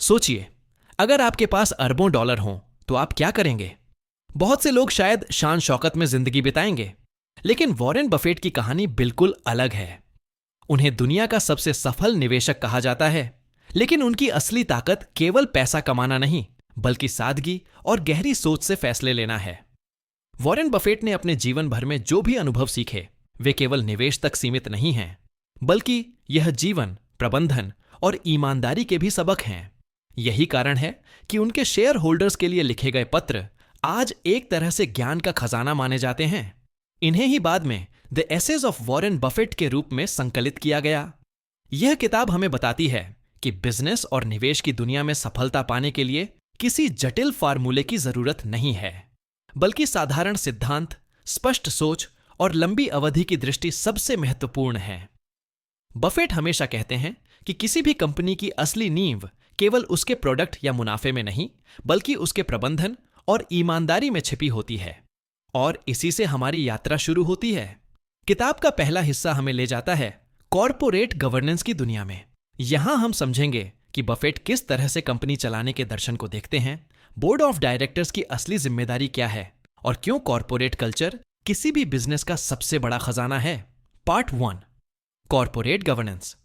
सोचिए, अगर आपके पास अरबों डॉलर हों तो आप क्या करेंगे? बहुत से लोग शायद शान शौकत में जिंदगी बिताएंगे, लेकिन वॉरेन बफेट की कहानी बिल्कुल अलग है। उन्हें दुनिया का सबसे सफल निवेशक कहा जाता है, लेकिन उनकी असली ताकत केवल पैसा कमाना नहीं, बल्कि सादगी और गहरी सोच से फैसले लेना है। वॉरेन बफेट ने अपने जीवन भर में जो भी अनुभव सीखे, वे केवल निवेश तक सीमित नहीं हैं, बल्कि यह जीवन, प्रबंधन और ईमानदारी के भी सबक हैं। यही कारण है कि उनके शेयर होल्डर्स के लिए लिखे गए पत्र आज एक तरह से ज्ञान का खजाना माने जाते हैं। इन्हें ही बाद में the essays of Warren Buffett के रूप में संकलित किया गया। यह किताब हमें बताती है कि बिजनेस और निवेश की दुनिया में सफलता पाने के लिए किसी जटिल फार्मूले की जरूरत नहीं है, बल्कि साधारण सिद्धांत, स्पष्ट सोच और लंबी अवधि की दृष्टि सबसे महत्वपूर्ण है। बफेट हमेशा कहते हैं कि किसी भी कंपनी की असली नींव केवल उसके प्रोडक्ट या मुनाफे में नहीं, बल्कि उसके प्रबंधन और ईमानदारी में छिपी होती है। और इसी से हमारी यात्रा शुरू होती है। किताब का पहला हिस्सा हमें ले जाता है कॉरपोरेट गवर्नेंस की दुनिया में। यहां हम समझेंगे कि बफेट किस तरह से कंपनी चलाने के दर्शन को देखते हैं, बोर्ड ऑफ डायरेक्टर्स की असली जिम्मेदारी क्या है, और क्यों कॉरपोरेट कल्चर किसी भी बिजनेस का सबसे बड़ा खजाना है। Part 1, corporate governance.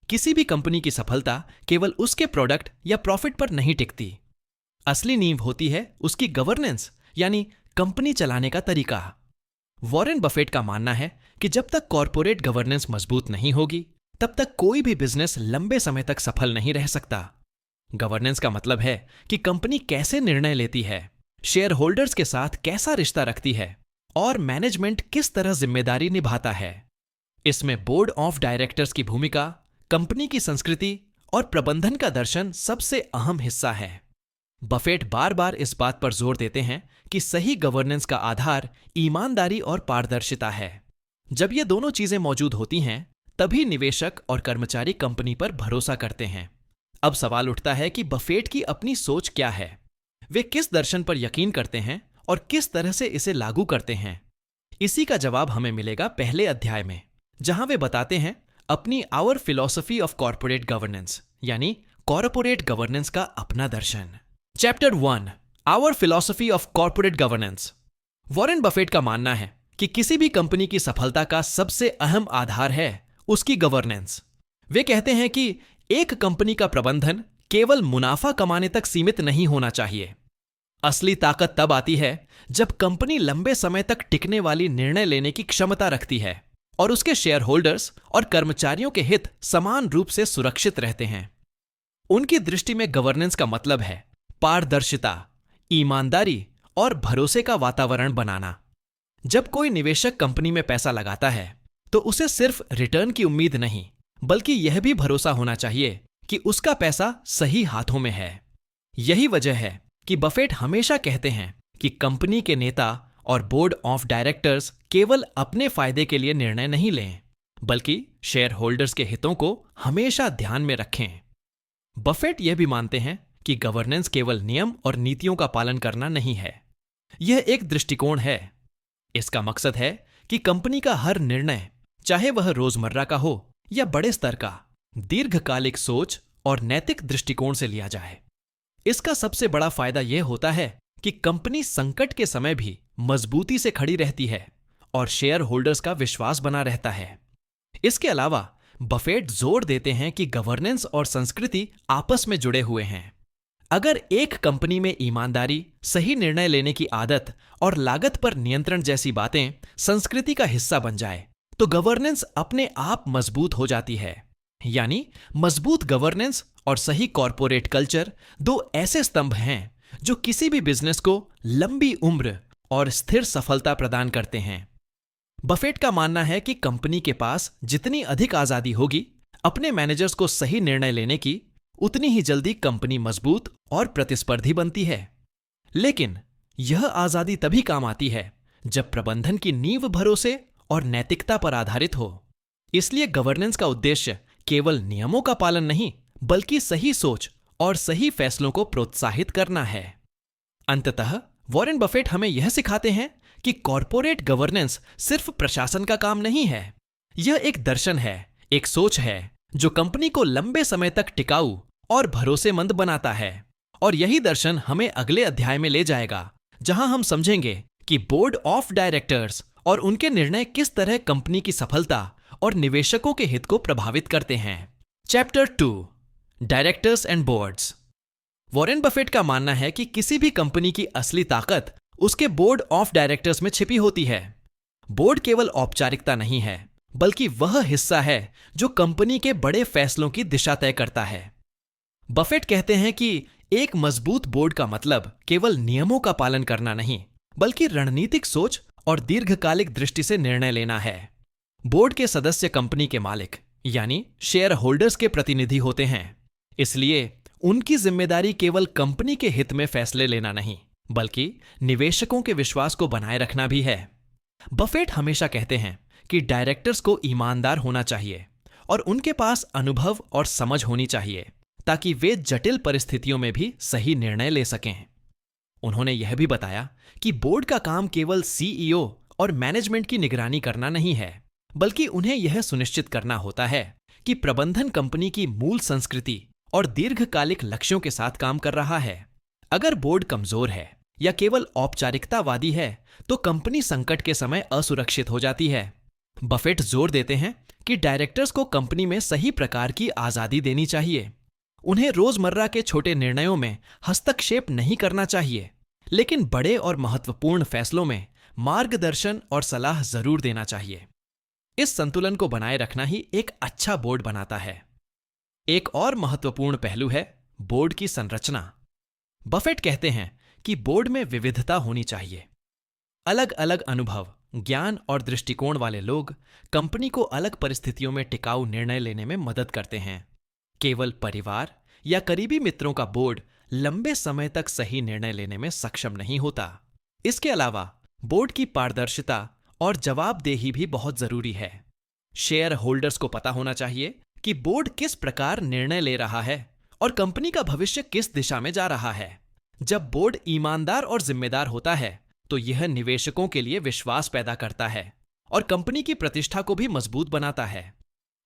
किसी भी कंपनी की सफलता केवल उसके प्रोडक्ट या प्रॉफिट पर नहीं टिकती। असली नींव होती है उसकी गवर्नेंस, यानी कंपनी चलाने का तरीका। वॉरेन बफेट का मानना है कि जब तक कॉरपोरेट गवर्नेंस मजबूत नहीं होगी, तब तक कोई भी बिजनेस लंबे समय तक सफल नहीं रह सकता। गवर्नेंस का मतलब है कि कंपनी कैसे निर्णय लेती है, शेयर होल्डर्स के साथ कैसा रिश्ता रखती है, और मैनेजमेंट किस तरह जिम्मेदारी निभाता है। इसमें बोर्ड ऑफ डायरेक्टर्स की भूमिका, कंपनी की संस्कृति और प्रबंधन का दर्शन सबसे अहम हिस्सा है। बफेट बार बार इस बात पर जोर देते हैं कि सही गवर्नेंस का आधार ईमानदारी और पारदर्शिता है। जब ये दोनों चीजें मौजूद होती हैं, तभी निवेशक और कर्मचारी कंपनी पर भरोसा करते हैं। अब सवाल उठता है कि बफेट की अपनी सोच क्या है? वे किस दर्शन पर यकीन करते हैं और किस तरह से इसे लागू करते हैं? इसी का जवाब हमें मिलेगा पहले अध्याय में, जहां वे बताते हैं अपनी our philosophy of corporate governance, यानी कॉरपोरेट गवर्नेंस का अपना दर्शन। Chapter 1, our philosophy of corporate governance. Warren Buffett का मानना है कि किसी भी कंपनी की सफलता का सबसे अहम आधार है उसकी गवर्नेंस। वे कहते हैं कि एक कंपनी का प्रबंधन केवल मुनाफा कमाने तक सीमित नहीं होना चाहिए। असली ताकत तब आती है जब कंपनी लंबे समय तक टिकने वाली निर्णय लेने की क्षमता रखती है और उसके शेयर होल्डर्स और कर्मचारियों के हित समान रूप से सुरक्षित रहते हैं। उनकी दृष्टि में गवर्नेंस का मतलब है पारदर्शिता, ईमानदारी और भरोसे का वातावरण बनाना। जब कोई निवेशक कंपनी में पैसा लगाता है, तो उसे सिर्फ रिटर्न की उम्मीद नहीं, बल्कि यह भी भरोसा होना चाहिए कि उसका पैसा सही हाथों में है। यही वजह है कि बफेट हमेशा कहते हैं कि कंपनी के नेता और बोर्ड ऑफ डायरेक्टर्स केवल अपने फायदे के लिए निर्णय नहीं लें, बल्कि शेयर होल्डर्स के हितों को हमेशा ध्यान में रखें। बफेट यह भी मानते हैं कि गवर्नेंस केवल नियम और नीतियों का पालन करना नहीं है, यह एक दृष्टिकोण है। इसका मकसद है कि कंपनी का हर निर्णय, चाहे वह रोजमर्रा का हो या बड़े स्तर का, दीर्घकालिक सोच और नैतिक दृष्टिकोण से लिया जाए। इसका सबसे बड़ा फायदा यह होता है कि कंपनी संकट के समय भी मजबूती से खड़ी रहती है और शेयर होल्डर्स का विश्वास बना रहता है। इसके अलावा बफेट जोर देते हैं कि गवर्नेंस और संस्कृति आपस में जुड़े हुए हैं। अगर एक कंपनी में ईमानदारी, सही निर्णय लेने की आदत और लागत पर नियंत्रण जैसी बातें संस्कृति का हिस्सा बन जाए, तो गवर्नेंस अपने आप मजबूत हो जाती है। यानी मजबूत गवर्नेंस और सही कॉरपोरेट कल्चर दो ऐसे स्तंभ हैं जो किसी भी बिजनेस को लंबी उम्र और स्थिर सफलता प्रदान करते हैं। बफेट का मानना है कि कंपनी के पास जितनी अधिक आजादी होगी अपने मैनेजर्स को सही निर्णय लेने की, उतनी ही जल्दी कंपनी मजबूत और प्रतिस्पर्धी बनती है। लेकिन यह आजादी तभी काम आती है जब प्रबंधन की नींव भरोसे और नैतिकता पर आधारित हो। इसलिए गवर्नेंस का उद्देश्य केवल नियमों का पालन नहीं, बल्कि सही सोच और सही फैसलों को प्रोत्साहित करना है। अंततः वॉरेन बफेट हमें यह सिखाते हैं कि कॉरपोरेट गवर्नेंस सिर्फ प्रशासन का काम नहीं है। यह एक दर्शन है, एक सोच है जो कंपनी को लंबे समय तक टिकाऊ और भरोसेमंद बनाता है। और यही दर्शन हमें अगले अध्याय में ले जाएगा, जहां हम समझेंगे कि बोर्ड ऑफ डायरेक्टर्स और उनके निर्णय किस तरह कंपनी की सफलता और निवेशकों के हित को प्रभावित करते हैं। Chapter 2, directors and boards. Warren Buffett का मानना है कि किसी भी कंपनी की असली ताकत उसके बोर्ड ऑफ डायरेक्टर्स में छिपी होती है। बोर्ड केवल औपचारिकता नहीं है, बल्कि वह हिस्सा है जो कंपनी के बड़े फैसलों की दिशा तय करता है। बफेट कहते हैं कि एक मजबूत बोर्ड का मतलब केवल नियमों का पालन करना नहीं, बल्कि रणनीतिक सोच और दीर्घकालिक दृष्टि से निर्णय लेना है। बोर्ड के सदस्य कंपनी के मालिक यानी शेयर होल्डर्स के प्रतिनिधि होते हैं, इसलिए उनकी जिम्मेदारी केवल कंपनी के हित में फैसले लेना नहीं, बल्कि निवेशकों के विश्वास को बनाए रखना भी है। बफेट हमेशा कहते हैं कि डायरेक्टर्स को ईमानदार होना चाहिए और उनके पास अनुभव और समझ होनी चाहिए, ताकि वे जटिल परिस्थितियों में भी सही निर्णय ले सकें। उन्होंने यह भी बताया कि बोर्ड का काम केवल सीईओ और मैनेजमेंट की निगरानी करना नहीं है, बल्कि उन्हें यह सुनिश्चित करना होता है कि प्रबंधन कंपनी की मूल संस्कृति और दीर्घकालिक लक्ष्यों के साथ काम कर रहा है। अगर बोर्ड कमजोर है या केवल औपचारिकतावादी है, तो कंपनी संकट के समय असुरक्षित हो जाती है। बफेट जोर देते हैं कि डायरेक्टर्स को कंपनी में सही प्रकार की आजादी देनी चाहिए। उन्हें रोजमर्रा के छोटे निर्णयों में हस्तक्षेप नहीं करना चाहिए, लेकिन बड़े और महत्वपूर्ण फैसलों में मार्गदर्शन और सलाह जरूर देना चाहिए। इस संतुलन को बनाए रखना ही एक अच्छा बोर्ड बनाता है। एक और महत्वपूर्ण पहलू है बोर्ड की संरचना। बफेट कहते हैं कि बोर्ड में विविधता होनी चाहिए। अलग अलग अनुभव, ज्ञान और दृष्टिकोण वाले लोग कंपनी को अलग परिस्थितियों में टिकाऊ निर्णय लेने में मदद करते हैं। केवल परिवार या करीबी मित्रों का बोर्ड लंबे समय तक सही निर्णय लेने में सक्षम नहीं होता। इसके अलावा बोर्ड की पारदर्शिता और जवाबदेही भी बहुत जरूरी है। शेयर होल्डर्स को पता होना चाहिए कि बोर्ड किस प्रकार निर्णय ले रहा है और कंपनी का भविष्य किस दिशा में जा रहा है। जब बोर्ड ईमानदार और जिम्मेदार होता है, तो यह निवेशकों के लिए विश्वास पैदा करता है और कंपनी की प्रतिष्ठा को भी मजबूत बनाता है।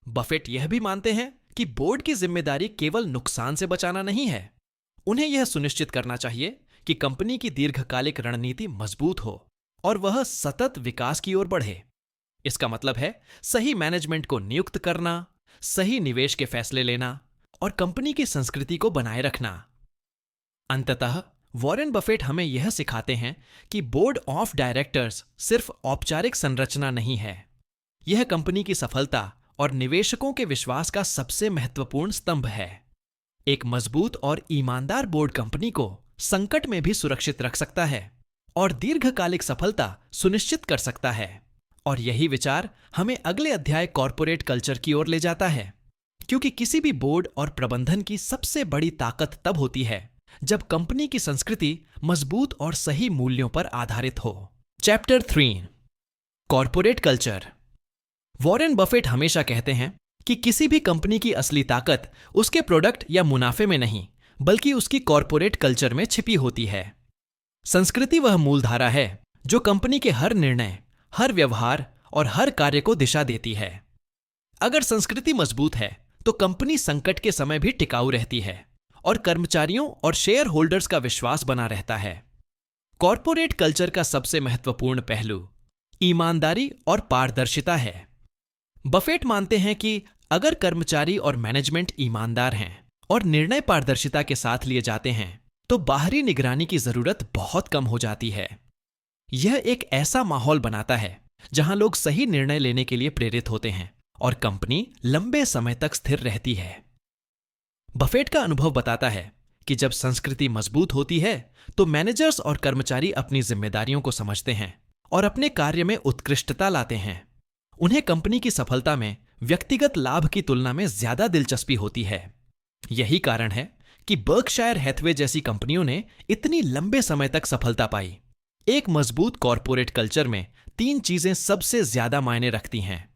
बफेट यह भी मानते हैं कि बोर्ड की जिम्मेदारी केवल नुकसान से बचाना नहीं है। उन्हें यह सुनिश्चित करना चाहिए कि कंपनी की दीर्घकालिक रणनीति मजबूत हो और वह सतत विकास की ओर बढ़े। इसका मतलब है सही मैनेजमेंट को नियुक्त करना, सही निवेश के फैसले लेना और कंपनी की संस्कृति को बनाए रखना। अंततः वॉरेन बफेट हमें यह सिखाते हैं कि बोर्ड ऑफ डायरेक्टर्स सिर्फ औपचारिक संरचना नहीं है, यह कंपनी की सफलता और निवेशकों के विश्वास का सबसे महत्वपूर्ण स्तंभ है। एक मजबूत और ईमानदार बोर्ड कंपनी को संकट में भी सुरक्षित रख सकता है और दीर्घकालिक सफलता सुनिश्चित कर सकता है। और यही विचार हमें अगले अध्याय कॉर्पोरेट कल्चर की ओर ले जाता है, क्योंकि किसी भी बोर्ड और प्रबंधन की सबसे बड़ी ताकत तब होती है जब कंपनी की संस्कृति मजबूत और सही मूल्यों पर आधारित हो। Chapter 3, corporate culture. Warren Buffett हमेशा कहते हैं कि किसी भी कंपनी की असली ताकत उसके प्रोडक्ट या मुनाफे में नहीं, बल्कि उसकी कॉर्पोरेट कल्चर में छिपी होती है। संस्कृति वह मूलधारा है जो कंपनी के हर निर्णय, हर व्यवहार और हर कार्य को दिशा देती है। अगर संस्कृति मजबूत है, तो कंपनी संकट के समय भी टिकाऊ रहती है और कर्मचारियों और शेयर होल्डर्स का विश्वास बना रहता है। कॉर्पोरेट कल्चर का सबसे महत्वपूर्ण पहलू ईमानदारी और पारदर्शिता है। बफेट मानते हैं कि अगर कर्मचारी और मैनेजमेंट ईमानदार हैं और निर्णय पारदर्शिता के साथ लिए जाते हैं, तो बाहरी निगरानी की जरूरत बहुत कम हो जाती है। यह एक ऐसा माहौल बनाता है जहां लोग सही निर्णय लेने के लिए प्रेरित होते हैं और कंपनी लंबे समय तक स्थिर रहती है। बफेट का अनुभव बताता है कि जब संस्कृति मजबूत होती है, तो मैनेजर्स और कर्मचारी अपनी जिम्मेदारियों को समझते हैं और अपने कार्य में उत्कृष्टता लाते हैं। उन्हें कंपनी की सफलता में व्यक्तिगत लाभ की तुलना में ज्यादा दिलचस्पी होती है। यही कारण है कि बर्कशायर हैथवे जैसी कंपनियों ने इतनी लंबे समय तक सफलता पाई। एक मजबूत कॉर्पोरेट कल्चर में 3 चीजें सबसे ज्यादा मायने रखती हैं।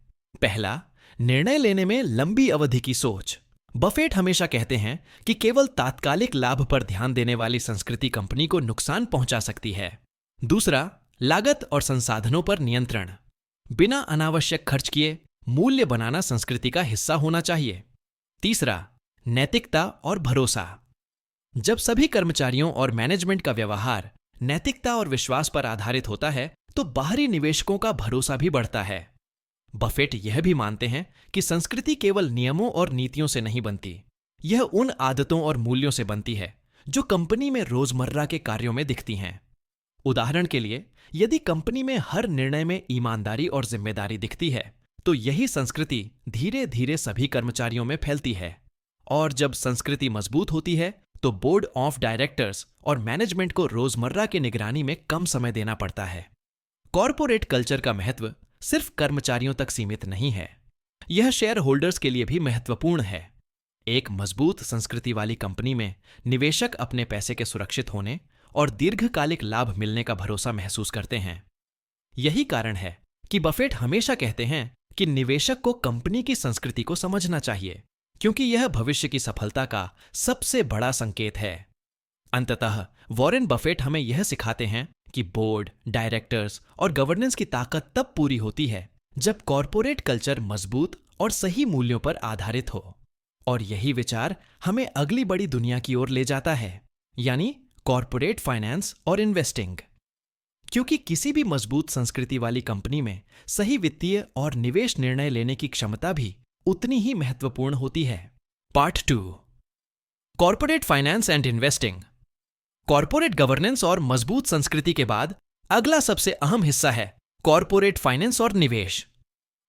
पहला, निर्णय लेने में लंबी अवधि की सोच। बफेट हमेशा कहते हैं कि केवल तात्कालिक लाभ पर ध्यान देने वाली संस्कृति कंपनी को नुकसान पहुंचा सकती है। दूसरा, लागत और संसाधनों पर नियंत्रण। बिना अनावश्यक खर्च किए मूल्य बनाना संस्कृति का हिस्सा होना चाहिए। तीसरा, नैतिकता और भरोसा। जब सभी कर्मचारियों और मैनेजमेंट का व्यवहार नैतिकता और विश्वास पर आधारित होता है तो बाहरी निवेशकों का भरोसा भी बढ़ता है। बफेट यह भी मानते हैं कि संस्कृति केवल नियमों और नीतियों से नहीं बनती, यह उन आदतों और मूल्यों से बनती है जो कंपनी में रोजमर्रा के कार्यों में दिखती हैं। उदाहरण के लिए, यदि कंपनी में हर निर्णय में ईमानदारी और जिम्मेदारी दिखती है तो यही संस्कृति धीरे धीरे सभी कर्मचारियों में फैलती है। और जब संस्कृति मजबूत होती है तो बोर्ड ऑफ डायरेक्टर्स और मैनेजमेंट को रोजमर्रा की निगरानी में कम समय देना पड़ता है। कॉरपोरेट कल्चर का महत्व सिर्फ कर्मचारियों तक सीमित नहीं है, यह शेयर होल्डर्स के लिए भी महत्वपूर्ण है। एक मजबूत संस्कृति वाली कंपनी में निवेशक अपने पैसे के सुरक्षित होने और दीर्घकालिक लाभ मिलने का भरोसा महसूस करते हैं। यही कारण है कि बफेट हमेशा कहते हैं कि निवेशक को कंपनी की संस्कृति को समझना चाहिए, क्योंकि यह भविष्य की सफलता का सबसे बड़ा संकेत है। अंततः वॉरेन बफेट हमें यह सिखाते हैं कि बोर्ड, डायरेक्टर्स और गवर्नेंस की ताकत तब पूरी होती है जब कॉरपोरेट कल्चर मजबूत और सही मूल्यों पर आधारित हो। और यही विचार हमें अगली बड़ी दुनिया की ओर ले जाता है, यानी कॉरपोरेट फाइनेंस और इन्वेस्टिंग। क्योंकि किसी भी मजबूत संस्कृति वाली कंपनी में सही वित्तीय और निवेश निर्णय लेने की क्षमता भी उतनी ही महत्वपूर्ण होती है। Part 2, corporate finance and investing. Corporate governance और मजबूत संस्कृति के बाद अगला सबसे अहम हिस्सा है कॉरपोरेट फाइनेंस और निवेश।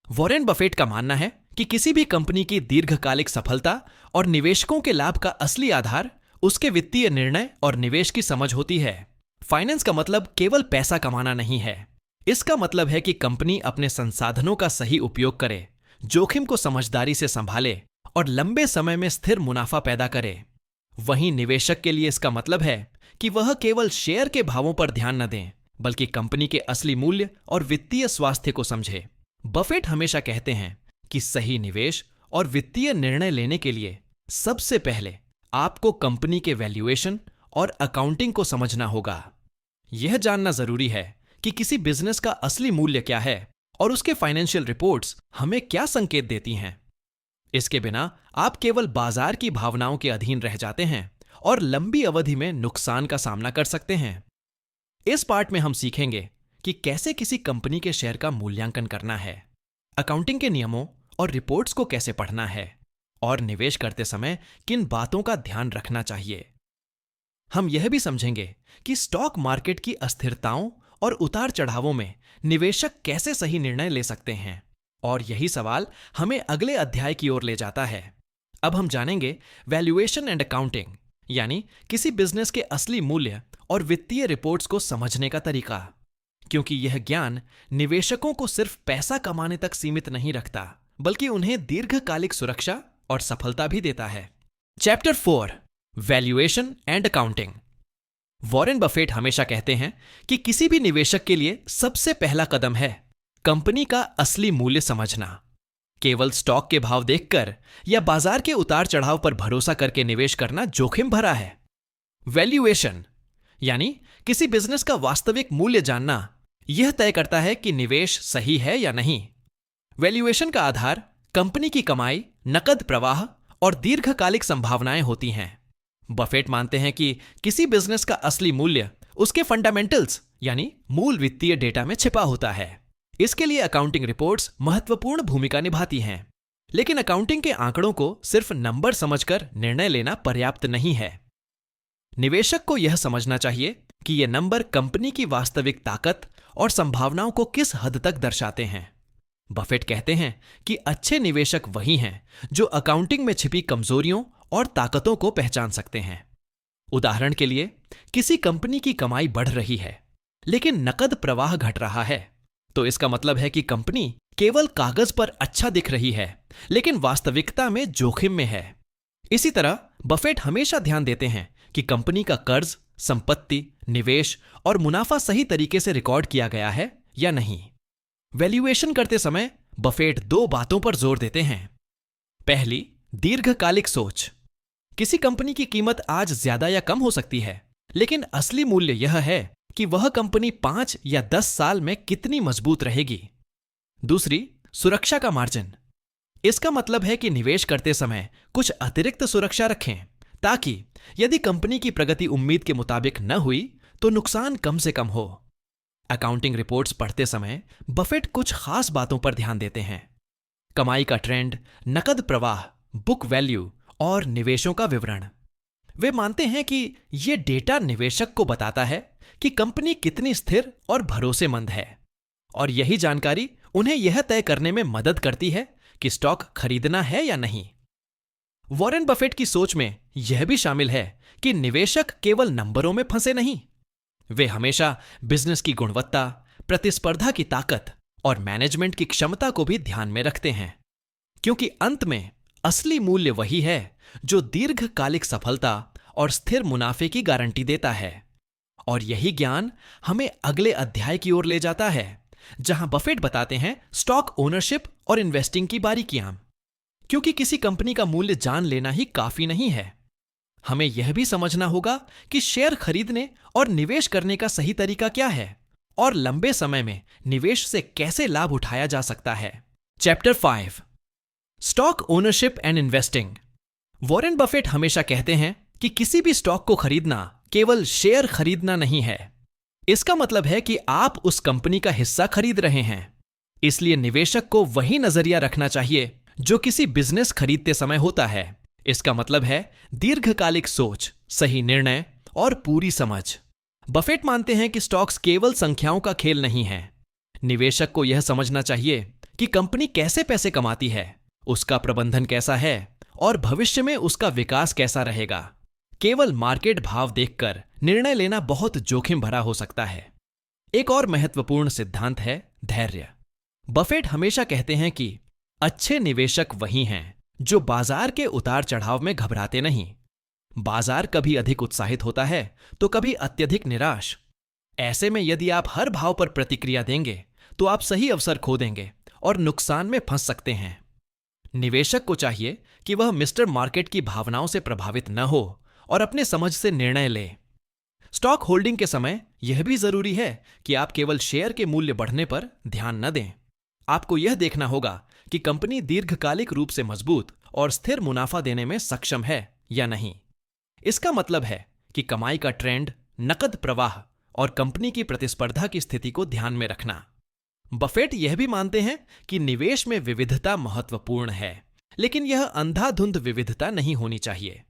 वॉरेन बफेट का मानना है कि किसी भी कंपनी की दीर्घकालिक सफलता और निवेशकों के लाभ का असली आधार उसके वित्तीय निर्णय और निवेश की समझ होती है। फाइनेंस का मतलब केवल पैसा कमाना नहीं है, इसका मतलब है कि कंपनी अपने संसाधनों का सही उपयोग करे, जोखिम को समझदारी से संभाले और लंबे समय में स्थिर मुनाफा पैदा करे। वहीं निवेशक के लिए इसका मतलब है कि वह केवल शेयर के भावों पर ध्यान न दें, बल्कि कंपनी के असली मूल्य और वित्तीय स्वास्थ्य को समझे। बफेट हमेशा कहते हैं कि सही निवेश और वित्तीय निर्णय लेने के लिए सबसे पहले आपको कंपनी के वैल्यूएशन और अकाउंटिंग को समझना होगा। यह जानना जरूरी है कि किसी बिजनेस का असली मूल्य क्या है और उसके फाइनेंशियल रिपोर्ट्स हमें क्या संकेत देती हैं। इसके बिना आप केवल बाजार की भावनाओं के अधीन रह जाते हैं और लंबी अवधि में नुकसान का सामना कर सकते हैं। इस पार्ट में हम सीखेंगे कि कैसे किसी कंपनी के शेयर का मूल्यांकन करना है, अकाउंटिंग के नियमों और रिपोर्ट्स को कैसे पढ़ना है और निवेश करते समय किन बातों का ध्यान रखना चाहिए। हम यह भी समझेंगे कि स्टॉक मार्केट की अस्थिरताओं और उतार चढ़ावों में निवेशक कैसे सही निर्णय ले सकते हैं, और यही सवाल हमें अगले अध्याय की ओर ले जाता है। अब हम जानेंगे वैल्यूएशन एंड अकाउंटिंग, यानी किसी बिजनेस के असली मूल्य और वित्तीय रिपोर्ट्स को समझने का तरीका, क्योंकि यह ज्ञान निवेशकों को सिर्फ पैसा कमाने तक सीमित नहीं रखता, बल्कि उन्हें दीर्घकालिक सुरक्षा और सफलता भी देता है। Chapter 4, valuation and accounting. Warren Buffett हमेशा कहते हैं कि किसी भी निवेशक के लिए सबसे पहला कदम है कंपनी का असली मूल्य समझना। केवल स्टॉक के भाव देखकर या बाजार के उतार चढ़ाव पर भरोसा करके निवेश करना जोखिम भरा है। वैल्यूएशन यानी किसी बिजनेस का वास्तविक मूल्य जानना, यह तय करता है कि निवेश सही है या नहीं। वैल्यूएशन का आधार कंपनी की कमाई, नकद प्रवाह और दीर्घकालिक संभावनाएं होती हैं। बफेट मानते हैं कि किसी बिजनेस का असली मूल्य उसके फंडामेंटल्स यानी मूल वित्तीय डेटा में छिपा होता है। इसके लिए अकाउंटिंग रिपोर्ट्स महत्वपूर्ण भूमिका निभाती हैं, लेकिन अकाउंटिंग के आंकड़ों को सिर्फ नंबर समझकर निर्णय लेना पर्याप्त नहीं है। निवेशक को यह समझना चाहिए कि ये नंबर कंपनी की वास्तविक ताकत और संभावनाओं को किस हद तक दर्शाते हैं। बफेट कहते हैं कि अच्छे निवेशक वही हैं जो अकाउंटिंग में छिपी कमजोरियों और ताकतों को पहचान सकते हैं। उदाहरण के लिए, किसी कंपनी की कमाई बढ़ रही है लेकिन नकद प्रवाह घट रहा है, तो इसका मतलब है कि कंपनी केवल कागज पर अच्छा दिख रही है लेकिन वास्तविकता में जोखिम में है। इसी तरह बफेट हमेशा ध्यान देते हैं कि कंपनी का कर्ज, संपत्ति, निवेश और मुनाफा सही तरीके से रिकॉर्ड किया गया है या नहीं। वैल्यूएशन करते समय बफेट 2 बातों पर जोर देते हैं। पहली, दीर्घकालिक सोच। किसी कंपनी की कीमत आज ज्यादा या कम हो सकती है, लेकिन असली मूल्य यह है कि वह कंपनी 5 या 10 साल में कितनी मजबूत रहेगी। दूसरी, सुरक्षा का मार्जिन। इसका मतलब है कि निवेश करते समय कुछ अतिरिक्त सुरक्षा रखें, ताकि यदि कंपनी की प्रगति उम्मीद के मुताबिक न हुई तो नुकसान कम से कम हो। अकाउंटिंग रिपोर्ट्स पढ़ते समय बफेट कुछ खास बातों पर ध्यान देते हैं। कमाई का ट्रेंड, नकद प्रवाह, बुक वैल्यू और निवेशों का विवरण। वे मानते हैं कि यह डेटा निवेशक को बताता है कि कंपनी कितनी स्थिर और भरोसेमंद है, और यही जानकारी उन्हें यह तय करने में मदद करती है कि स्टॉक खरीदना है या नहीं। वॉरेन बफेट की सोच में यह भी शामिल है कि निवेशक केवल नंबरों में फंसे नहीं, वे हमेशा बिजनेस की गुणवत्ता, प्रतिस्पर्धा की ताकत और मैनेजमेंट की क्षमता को भी ध्यान में रखते हैं, क्योंकि अंत में असली मूल्य वही है जो दीर्घकालिक सफलता और स्थिर मुनाफे की गारंटी देता है। और यही ज्ञान हमें अगले अध्याय की ओर ले जाता है, जहां बफेट बताते हैं स्टॉक ओनरशिप और इन्वेस्टिंग की बारीकियां। क्योंकि किसी कंपनी का मूल्य जान लेना ही काफी नहीं है, हमें यह भी समझना होगा कि शेयर खरीदने और निवेश करने का सही तरीका क्या है और लंबे समय में निवेश से कैसे लाभ उठाया जा सकता है। Chapter 5, stock ownership and investing. Warren Buffett हमेशा कहते हैं कि किसी भी स्टॉक को खरीदना केवल शेयर खरीदना नहीं है। इसका मतलब है कि आप उस कंपनी का हिस्सा खरीद रहे हैं। इसलिए निवेशक को वही नजरिया रखना चाहिए जो किसी बिजनेस खरीदते समय होता है। इसका मतलब है दीर्घकालिक सोच, सही निर्णय और पूरी समझ। बफेट मानते हैं कि स्टॉक्स केवल संख्याओं का खेल नहीं है। निवेशक को यह समझना चाहिए कि कंपनी कैसे पैसे कमाती है, उसका प्रबंधन कैसा है और भविष्य में उसका विकास कैसा रहेगा। केवल मार्केट भाव देखकर निर्णय लेना बहुत जोखिम भरा हो सकता है। एक और महत्वपूर्ण सिद्धांत है धैर्य। बफेट हमेशा कहते हैं कि अच्छे निवेशक वही हैं जो बाजार के उतार चढ़ाव में घबराते नहीं। बाजार कभी अधिक उत्साहित होता है तो कभी अत्यधिक निराश। ऐसे में यदि आप हर भाव पर प्रतिक्रिया देंगे तो आप सही अवसर खो देंगे और नुकसान में फंस सकते हैं। निवेशक को चाहिए कि वह मिस्टर मार्केट की भावनाओं से प्रभावित न हो और अपने समझ से निर्णय ले। स्टॉक होल्डिंग के समय यह भी जरूरी है कि आप केवल शेयर के मूल्य बढ़ने पर ध्यान न दें। आपको यह देखना होगा कि कंपनी दीर्घकालिक रूप से मजबूत और स्थिर मुनाफा देने में सक्षम है या नहीं। इसका मतलब है कि कमाई का ट्रेंड, नकद प्रवाह और कंपनी की प्रतिस्पर्धा की स्थिति को ध्यान में रखना। बफेट यह भी मानते हैं कि निवेश में विविधता महत्वपूर्ण है, लेकिन यह अंधाधुंध विविधता नहीं होनी चाहिए।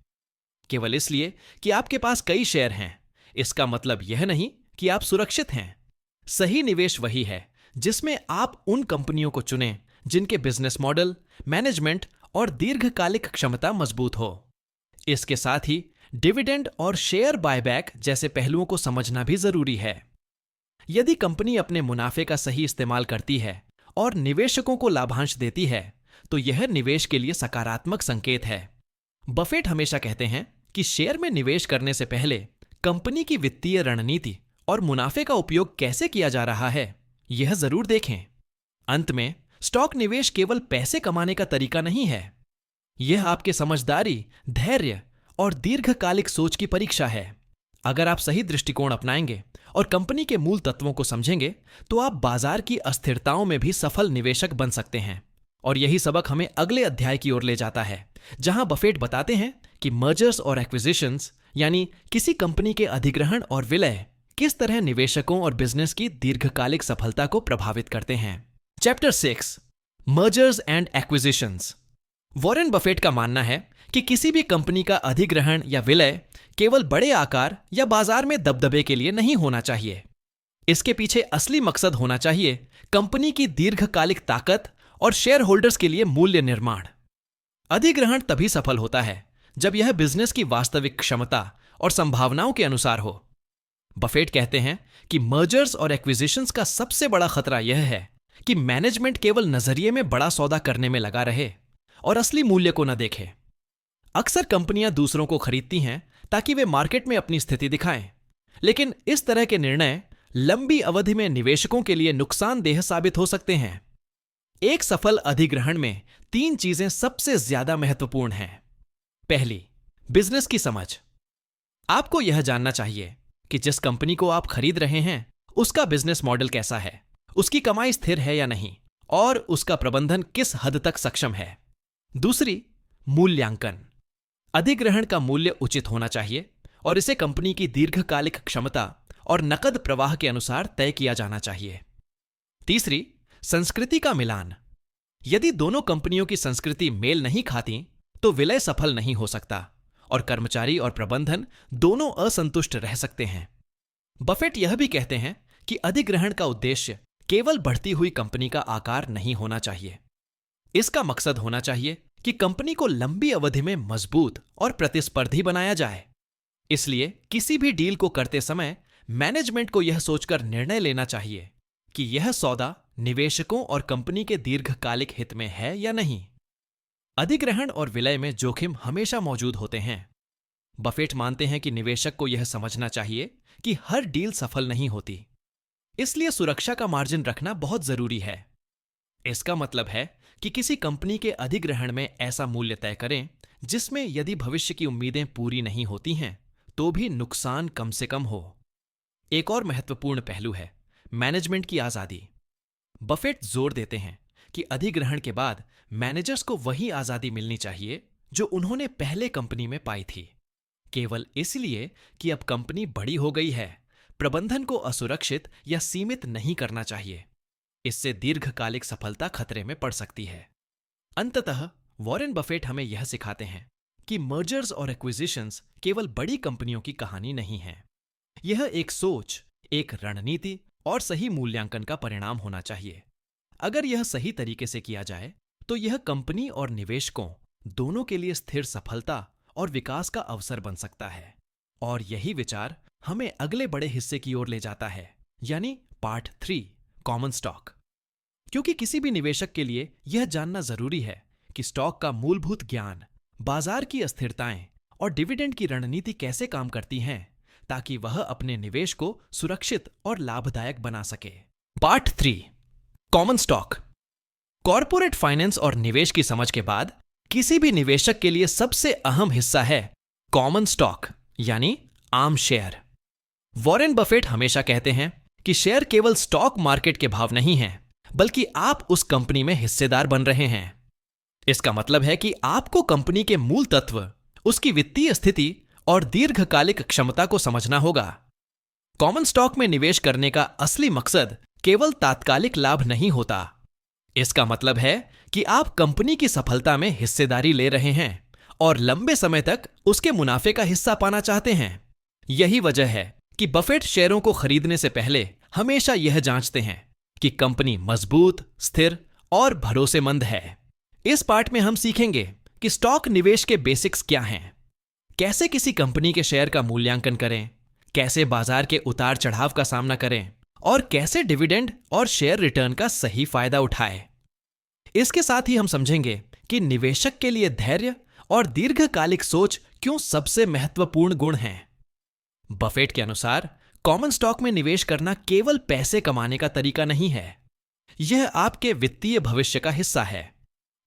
केवल इसलिए कि आपके पास कई शेयर हैं, इसका मतलब यह नहीं कि आप सुरक्षित हैं। सही निवेश वही है जिसमें आप उन कंपनियों को चुनें जिनके बिजनेस मॉडल, मैनेजमेंट और दीर्घकालिक क्षमता मजबूत हो। इसके साथ ही डिविडेंड और शेयर बायबैक जैसे पहलुओं को समझना भी जरूरी है। यदि कंपनी अपने मुनाफे का सही इस्तेमाल करती है और निवेशकों को लाभांश देती है तो यह निवेश के लिए सकारात्मक संकेत है। बफेट हमेशा कहते हैं कि शेयर में निवेश करने से पहले कंपनी की वित्तीय रणनीति और मुनाफे का उपयोग कैसे किया जा रहा है, यह जरूर देखें। अंत में स्टॉक निवेश केवल पैसे कमाने का तरीका नहीं है, यह आपके समझदारी, धैर्य और दीर्घकालिक सोच की परीक्षा है। अगर आप सही दृष्टिकोण अपनाएंगे और कंपनी के मूल तत्वों को समझेंगे तो आप बाजार की अस्थिरताओं में भी सफल निवेशक बन सकते हैं। और यही सबक हमें अगले अध्याय की ओर ले जाता है, जहां बफेट बताते हैं कि मर्जर्स और एक्विजिशंस यानी किसी कंपनी के अधिग्रहण और विलय किस तरह निवेशकों और बिजनेस की दीर्घकालिक सफलता को प्रभावित करते हैं। Chapter 6, mergers and acquisitions. Warren Buffett का मानना है कि किसी भी कंपनी का अधिग्रहण या विलय केवल बड़े आकार या बाजार में दबदबे के लिए नहीं होना चाहिए। इसके पीछे असली मकसद होना चाहिए कंपनी की दीर्घकालिक ताकत और शेयर होल्डर्स के लिए मूल्य निर्माण। अधिग्रहण तभी सफल होता है जब यह बिजनेस की वास्तविक क्षमता और संभावनाओं के अनुसार हो। बफेट कहते हैं कि मर्जर्स और एक्विजिशंस का सबसे बड़ा खतरा यह है कि मैनेजमेंट केवल नजरिए में बड़ा सौदा करने में लगा रहे और असली मूल्य को न देखे। अक्सर कंपनियां दूसरों को खरीदती हैं ताकि वे मार्केट में अपनी स्थिति दिखाएं, लेकिन इस तरह के निर्णय लंबी अवधि में निवेशकों के लिए नुकसानदेह साबित हो सकते हैं। एक सफल अधिग्रहण में 3 चीजें सबसे ज्यादा महत्वपूर्ण हैं। पहली, बिजनेस की समझ। आपको यह जानना चाहिए कि जिस कंपनी को आप खरीद रहे हैं उसका बिजनेस मॉडल कैसा है, उसकी कमाई स्थिर है या नहीं, और उसका प्रबंधन किस हद तक सक्षम है। दूसरी, मूल्यांकन। अधिग्रहण का मूल्य उचित होना चाहिए और इसे कंपनी की दीर्घकालिक क्षमता और नकद प्रवाह के अनुसार तय किया जाना चाहिए। तीसरी, संस्कृति का मिलान। यदि दोनों कंपनियों की संस्कृति मेल नहीं खाती तो विलय सफल नहीं हो सकता और कर्मचारी और प्रबंधन दोनों असंतुष्ट रह सकते हैं। बफेट यह भी कहते हैं कि अधिग्रहण का उद्देश्य केवल बढ़ती हुई कंपनी का आकार नहीं होना चाहिए। इसका मकसद होना चाहिए कि कंपनी को लंबी अवधि में मजबूत और प्रतिस्पर्धी बनाया जाए। इसलिए किसी भी डील को करते समय मैनेजमेंट को यह सोचकर निर्णय लेना चाहिए कि यह सौदा निवेशकों और कंपनी के दीर्घकालिक हित में है या नहीं। अधिग्रहण और विलय में जोखिम हमेशा मौजूद होते हैं। बफेट मानते हैं कि निवेशक को यह समझना चाहिए कि हर डील सफल नहीं होती, इसलिए सुरक्षा का मार्जिन रखना बहुत जरूरी है। इसका मतलब है कि किसी कंपनी के अधिग्रहण में ऐसा मूल्य तय करें जिसमें यदि भविष्य की उम्मीदें पूरी नहीं होती हैं तो भी नुकसान कम से कम हो। एक और महत्वपूर्ण पहलू है मैनेजमेंट की आजादी। बफेट जोर देते हैं कि अधिग्रहण के बाद मैनेजर्स को वही आजादी मिलनी चाहिए जो उन्होंने पहले कंपनी में पाई थी, केवल इसलिए कि अब कंपनी बड़ी हो गई है। प्रबंधन को असुरक्षित या सीमित नहीं करना चाहिए, इससे दीर्घकालिक सफलता खतरे में पड़ सकती है। अंततः वॉरेन बफेट हमें यह सिखाते हैं कि मर्जर्स और एक्विजिशंस केवल बड़ी कंपनियों की कहानी नहीं है। यह एक सोच, एक रणनीति और सही मूल्यांकन का परिणाम होना चाहिए। अगर यह सही तरीके से किया जाए तो यह कंपनी और निवेशकों दोनों के लिए स्थिर सफलता और विकास का अवसर बन सकता है। और यही विचार हमें अगले बड़े हिस्से की ओर ले जाता है, यानी पार्ट 3, कॉमन स्टॉक। क्योंकि किसी भी निवेशक के लिए यह जानना जरूरी है कि स्टॉक का मूलभूत ज्ञान, बाजार की अस्थिरताएं और डिविडेंड की रणनीति कैसे काम करती हैं, ताकि वह अपने निवेश को सुरक्षित और लाभदायक बना सके। Part 3, common stock. Corporate finance और निवेश की समझ के बाद किसी भी निवेशक के लिए सबसे अहम हिस्सा है कॉमन स्टॉक, यानी आम शेयर। वॉरेन बफेट हमेशा कहते हैं कि शेयर केवल स्टॉक मार्केट के भाव नहीं हैं, बल्कि आप उस कंपनी में हिस्सेदार बन रहे हैं। इसका मतलब है कि आपको कंपनी के मूल तत्व, उसकी वित्तीय स्थिति और दीर्घकालिक क्षमता को समझना होगा। कॉमन स्टॉक में निवेश करने का असली मकसद केवल तात्कालिक लाभ नहीं होता। इसका मतलब है कि आप कंपनी की सफलता में हिस्सेदारी ले रहे हैं और लंबे समय तक उसके मुनाफे का हिस्सा पाना चाहते हैं। यही वजह है कि बफेट शेयरों को खरीदने से पहले हमेशा यह जांचते हैं कि कंपनी मजबूत, स्थिर और भरोसेमंद है। इस पार्ट में हम सीखेंगे कि स्टॉक निवेश के बेसिक्स क्या हैं, कैसे किसी कंपनी के शेयर का मूल्यांकन करें, कैसे बाजार के उतार चढ़ाव का सामना करें और कैसे डिविडेंड और शेयर रिटर्न का सही फायदा उठाएं। इसके साथ ही हम समझेंगे कि निवेशक के लिए धैर्य और दीर्घकालिक सोच क्यों सबसे महत्वपूर्ण गुण हैं। बफेट के अनुसार कॉमन स्टॉक में निवेश करना केवल पैसे कमाने का तरीका नहीं है, यह आपके वित्तीय भविष्य का हिस्सा है।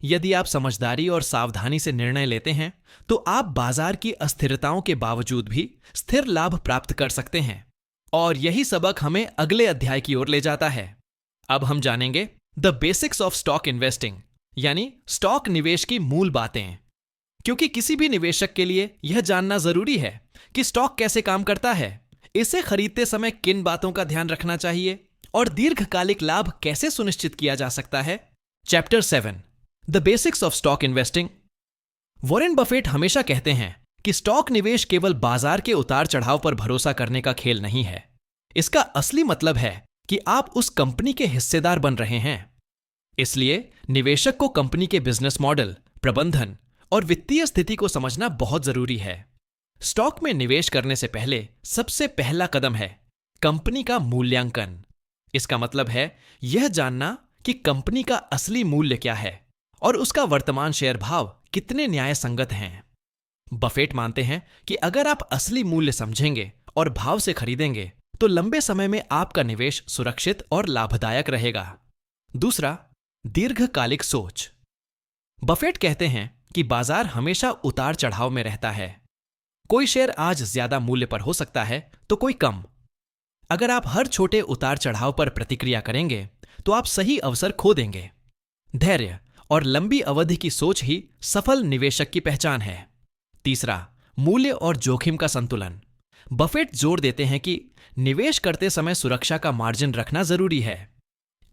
यदि आप समझदारी और सावधानी से निर्णय लेते हैं तो आप बाजार की अस्थिरताओं के बावजूद भी स्थिर लाभ प्राप्त कर सकते हैं। और यही सबक हमें अगले अध्याय की ओर ले जाता है। अब हम जानेंगे the basics of stock investing, यानी स्टॉक निवेश की मूल बातें। क्योंकि किसी भी निवेशक के लिए यह जानना जरूरी है कि स्टॉक कैसे काम करता है, इसे खरीदते समय किन बातों का ध्यान रखना चाहिए और दीर्घकालिक लाभ कैसे सुनिश्चित किया जा सकता है। Chapter 7, the basics of stock investing. Warren Buffett हमेशा कहते हैं कि स्टॉक निवेश केवल बाजार के उतार चढ़ाव पर भरोसा करने का खेल नहीं है। इसका असली मतलब है कि आप उस कंपनी के हिस्सेदार बन रहे हैं। इसलिए निवेशक को कंपनी के बिजनेस मॉडल, प्रबंधन और वित्तीय स्थिति को समझना बहुत जरूरी है। स्टॉक में निवेश करने से पहले सबसे पहला कदम है कंपनी का मूल्यांकन। इसका मतलब है यह जानना कि कंपनी का असली मूल्य क्या है और उसका वर्तमान शेयर भाव कितने न्याय संगत हैं। बफेट मानते हैं कि अगर आप असली मूल्य समझेंगे और भाव से खरीदेंगे तो लंबे समय में आपका निवेश सुरक्षित और लाभदायक रहेगा। दूसरा, दीर्घकालिक सोच। बफेट कहते हैं कि बाजार हमेशा उतार चढ़ाव में रहता है। कोई शेयर आज ज्यादा मूल्य पर हो सकता है तो कोई कम। अगर आप हर छोटे उतार चढ़ाव पर प्रतिक्रिया करेंगे तो आप सही अवसर खो देंगे। धैर्य और लंबी अवधि की सोच ही सफल निवेशक की पहचान है। तीसरा, मूल्य और जोखिम का संतुलन। बफेट जोर देते हैं कि निवेश करते समय सुरक्षा का मार्जिन रखना जरूरी है।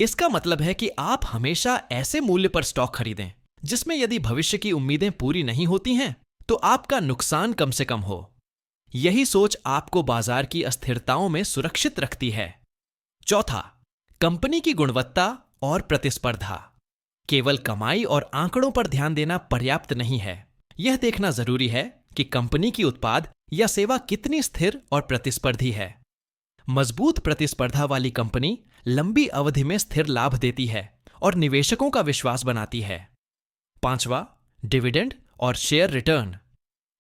इसका मतलब है कि आप हमेशा ऐसे मूल्य पर स्टॉक खरीदें जिसमें यदि भविष्य की उम्मीदें पूरी नहीं होती हैं तो आपका नुकसान कम से कम हो। यही सोच आपको बाजार की अस्थिरताओं में सुरक्षित रखती है। चौथा, कंपनी की गुणवत्ता और प्रतिस्पर्धा। केवल कमाई और आंकड़ों पर ध्यान देना पर्याप्त नहीं है। यह देखना जरूरी है कि कंपनी की उत्पाद या सेवा कितनी स्थिर और प्रतिस्पर्धी है। मजबूत प्रतिस्पर्धा वाली कंपनी लंबी अवधि में स्थिर लाभ देती है और निवेशकों का विश्वास बनाती है। पांचवा, डिविडेंड और शेयर रिटर्न।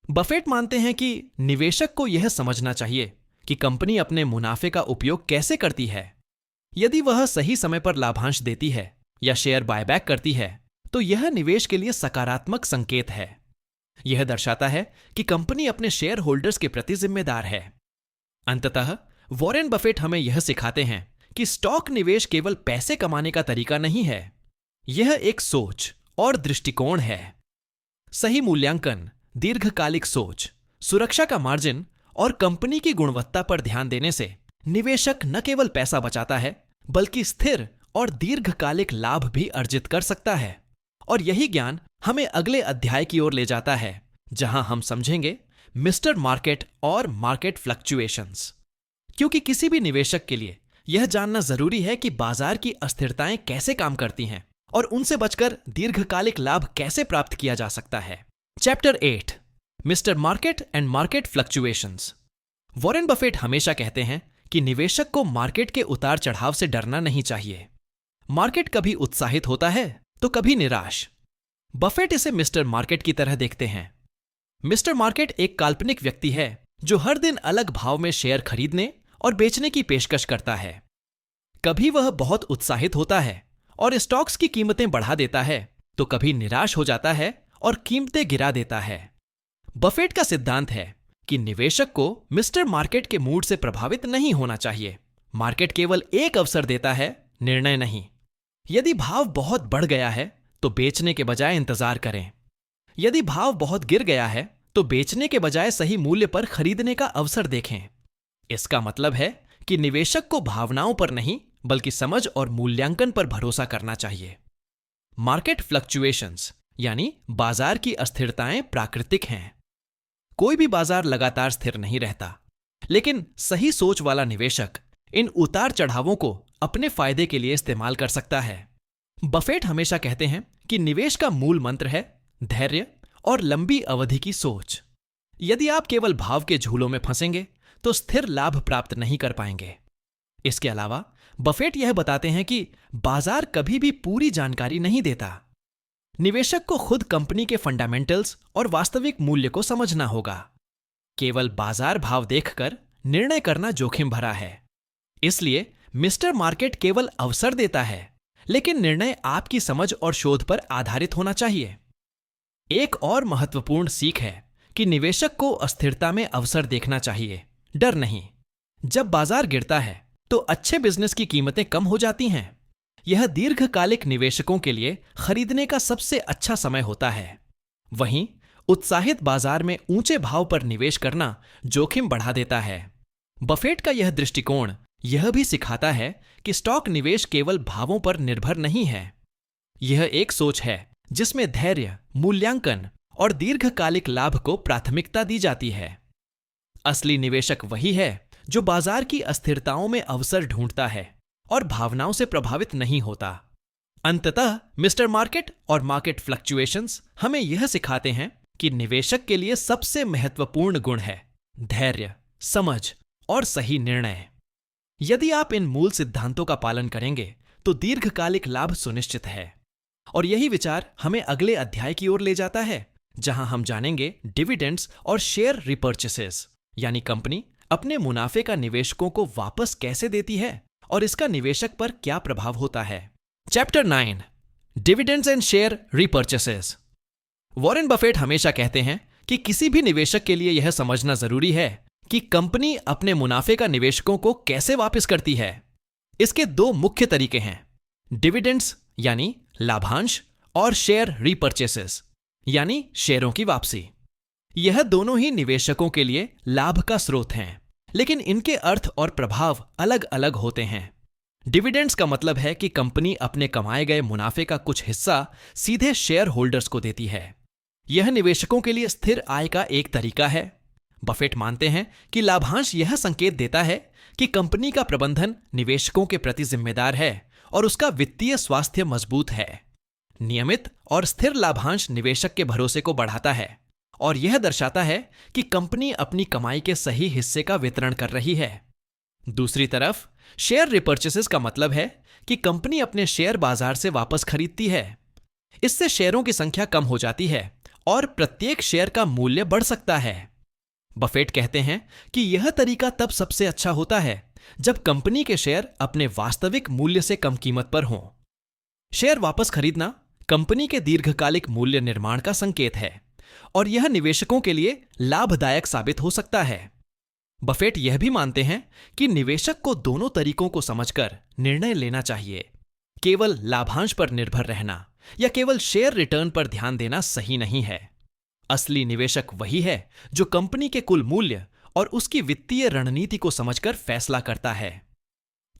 बफेट मानते हैं कि निवेशक को यह समझना चाहिए कि कंपनी अपने मुनाफे का उपयोग कैसे करती है। यदि वह सही समय पर लाभांश देती है या शेयर बायबैक करती है तो यह निवेश के लिए सकारात्मक संकेत है। यह दर्शाता है कि कंपनी अपने शेयर होल्डर्स के प्रति जिम्मेदार है। अंततः वॉरेन बफेट हमें यह सिखाते हैं कि स्टॉक निवेश केवल पैसे कमाने का तरीका नहीं है, यह एक सोच और दृष्टिकोण है। सही मूल्यांकन, दीर्घकालिक सोच, सुरक्षा का मार्जिन और कंपनी की गुणवत्ता पर ध्यान देने से निवेशक न केवल पैसा बचाता है बल्कि स्थिर और दीर्घकालिक लाभ भी अर्जित कर सकता है। और यही ज्ञान हमें अगले अध्याय की ओर ले जाता है जहां हम समझेंगे मिस्टर मार्केट और मार्केट फ्लक्चुएशंस। क्योंकि किसी भी निवेशक के लिए यह जानना जरूरी है कि बाजार की अस्थिरताएं कैसे काम करती हैं और उनसे बचकर दीर्घकालिक लाभ कैसे प्राप्त किया जा सकता है। Chapter 8, mister market and market fluctuations. Warren Buffett हमेशा कहते हैं कि निवेशक को मार्केट के उतार चढ़ाव से डरना नहीं चाहिए। मार्केट कभी उत्साहित होता है तो कभी निराश। बफेट इसे मिस्टर मार्केट की तरह देखते हैं। मिस्टर मार्केट एक काल्पनिक व्यक्ति है जो हर दिन अलग भाव में शेयर खरीदने और बेचने की पेशकश करता है। कभी वह बहुत उत्साहित होता है और स्टॉक्स की कीमतें बढ़ा देता है तो कभी निराश हो जाता है और कीमतें गिरा देता है। बफेट का सिद्धांत है कि निवेशक को मिस्टर मार्केट के मूड से प्रभावित नहीं होना चाहिए। मार्केट केवल एक अवसर देता है, निर्णय नहीं। यदि भाव बहुत बढ़ गया है तो बेचने के बजाय इंतजार करें। यदि भाव बहुत गिर गया है तो बेचने के बजाय सही मूल्य पर खरीदने का अवसर देखें। इसका मतलब है कि निवेशक को भावनाओं पर नहीं बल्कि समझ और मूल्यांकन पर भरोसा करना चाहिए। मार्केट फ्लक्चुएशंस यानी बाजार की अस्थिरताएं प्राकृतिक हैं। कोई भी बाजार लगातार स्थिर नहीं रहता, लेकिन सही सोच वाला निवेशक इन उतार चढ़ावों को अपने फायदे के लिए इस्तेमाल कर सकता है। बफेट हमेशा कहते हैं कि निवेश का मूल मंत्र है धैर्य और लंबी अवधि की सोच। यदि आप केवल भाव के झूलों में फंसेंगे तो स्थिर लाभ प्राप्त नहीं कर पाएंगे। इसके अलावा बफेट यह बताते हैं कि बाजार कभी भी पूरी जानकारी नहीं देता। निवेशक को खुद कंपनी के फंडामेंटल्स और वास्तविक मूल्य को समझना होगा। केवल बाजार भाव देखकर निर्णय करना जोखिम भरा है। इसलिए मिस्टर मार्केट केवल अवसर देता है, लेकिन निर्णय आपकी समझ और शोध पर आधारित होना चाहिए। एक और महत्वपूर्ण सीख है कि निवेशक को अस्थिरता में अवसर देखना चाहिए, डर नहीं। जब बाजार गिरता है तो अच्छे बिजनेस की कीमतें कम हो जाती हैं। यह दीर्घकालिक निवेशकों के लिए खरीदने का सबसे अच्छा समय होता है। वहीं उत्साहित बाजार में ऊंचे भाव पर निवेश करना जोखिम बढ़ा देता है। बफेट का यह दृष्टिकोण यह भी सिखाता है कि स्टॉक निवेश केवल भावों पर निर्भर नहीं है। यह एक सोच है जिसमें धैर्य, मूल्यांकन और दीर्घकालिक लाभ को प्राथमिकता दी जाती है। असली निवेशक वही है जो बाजार की अस्थिरताओं में अवसर ढूंढता है और भावनाओं से प्रभावित नहीं होता। अंततः मिस्टर मार्केट और मार्केट फ्लक्चुएशंस हमें यह सिखाते हैं कि निवेशक के लिए सबसे महत्वपूर्ण गुण है धैर्य, समझ और सही निर्णय। यदि आप इन मूल सिद्धांतों का पालन करेंगे तो दीर्घकालिक लाभ सुनिश्चित है। और यही विचार हमें अगले अध्याय की ओर ले जाता है जहां हम जानेंगे डिविडेंड्स और शेयर रिपर्चेसेस, यानी कंपनी अपने मुनाफे का निवेशकों को वापस कैसे देती है और इसका निवेशक पर क्या प्रभाव होता है। Chapter 9, dividends and share repurchases. Warren Buffett हमेशा कहते हैं कि किसी भी निवेशक के लिए यह समझना जरूरी है कि कंपनी अपने मुनाफे का निवेशकों को कैसे वापस करती है। इसके दो मुख्य तरीके हैं, डिविडेंड्स यानी लाभांश और शेयर रीपर्चेसेस यानी शेयरों की वापसी। यह दोनों ही निवेशकों के लिए लाभ का स्रोत हैं, लेकिन इनके अर्थ और प्रभाव अलग अलग होते हैं। डिविडेंड्स का मतलब है कि कंपनी अपने कमाए गए मुनाफे का कुछ हिस्सा सीधे शेयर होल्डर्स को देती है। यह निवेशकों के लिए स्थिर आय का एक तरीका है। बफेट मानते हैं कि लाभांश यह संकेत देता है कि कंपनी का प्रबंधन निवेशकों के प्रति जिम्मेदार है और उसका वित्तीय स्वास्थ्य मजबूत है। नियमित और स्थिर लाभांश निवेशक के भरोसे को बढ़ाता है और यह दर्शाता है कि कंपनी अपनी कमाई के सही हिस्से का वितरण कर रही है। दूसरी तरफ शेयर रिपर्चेसेस का मतलब है कि कंपनी अपने शेयर बाजार से वापस खरीदती है। इससे शेयरों की संख्या कम हो जाती है और प्रत्येक शेयर का मूल्य बढ़ सकता है। बफेट कहते हैं कि यह तरीका तब सबसे अच्छा होता है जब कंपनी के शेयर अपने वास्तविक मूल्य से कम कीमत पर हों। शेयर वापस खरीदना कंपनी के दीर्घकालिक मूल्य निर्माण का संकेत है और यह निवेशकों के लिए लाभदायक साबित हो सकता है। बफेट यह भी मानते हैं कि निवेशक को दोनों तरीकों को समझकर निर्णय लेना चाहिए। केवल लाभांश पर निर्भर रहना या केवल शेयर रिटर्न पर ध्यान देना सही नहीं है। असली निवेशक वही है जो कंपनी के कुल मूल्य और उसकी वित्तीय रणनीति को समझकर फैसला करता है।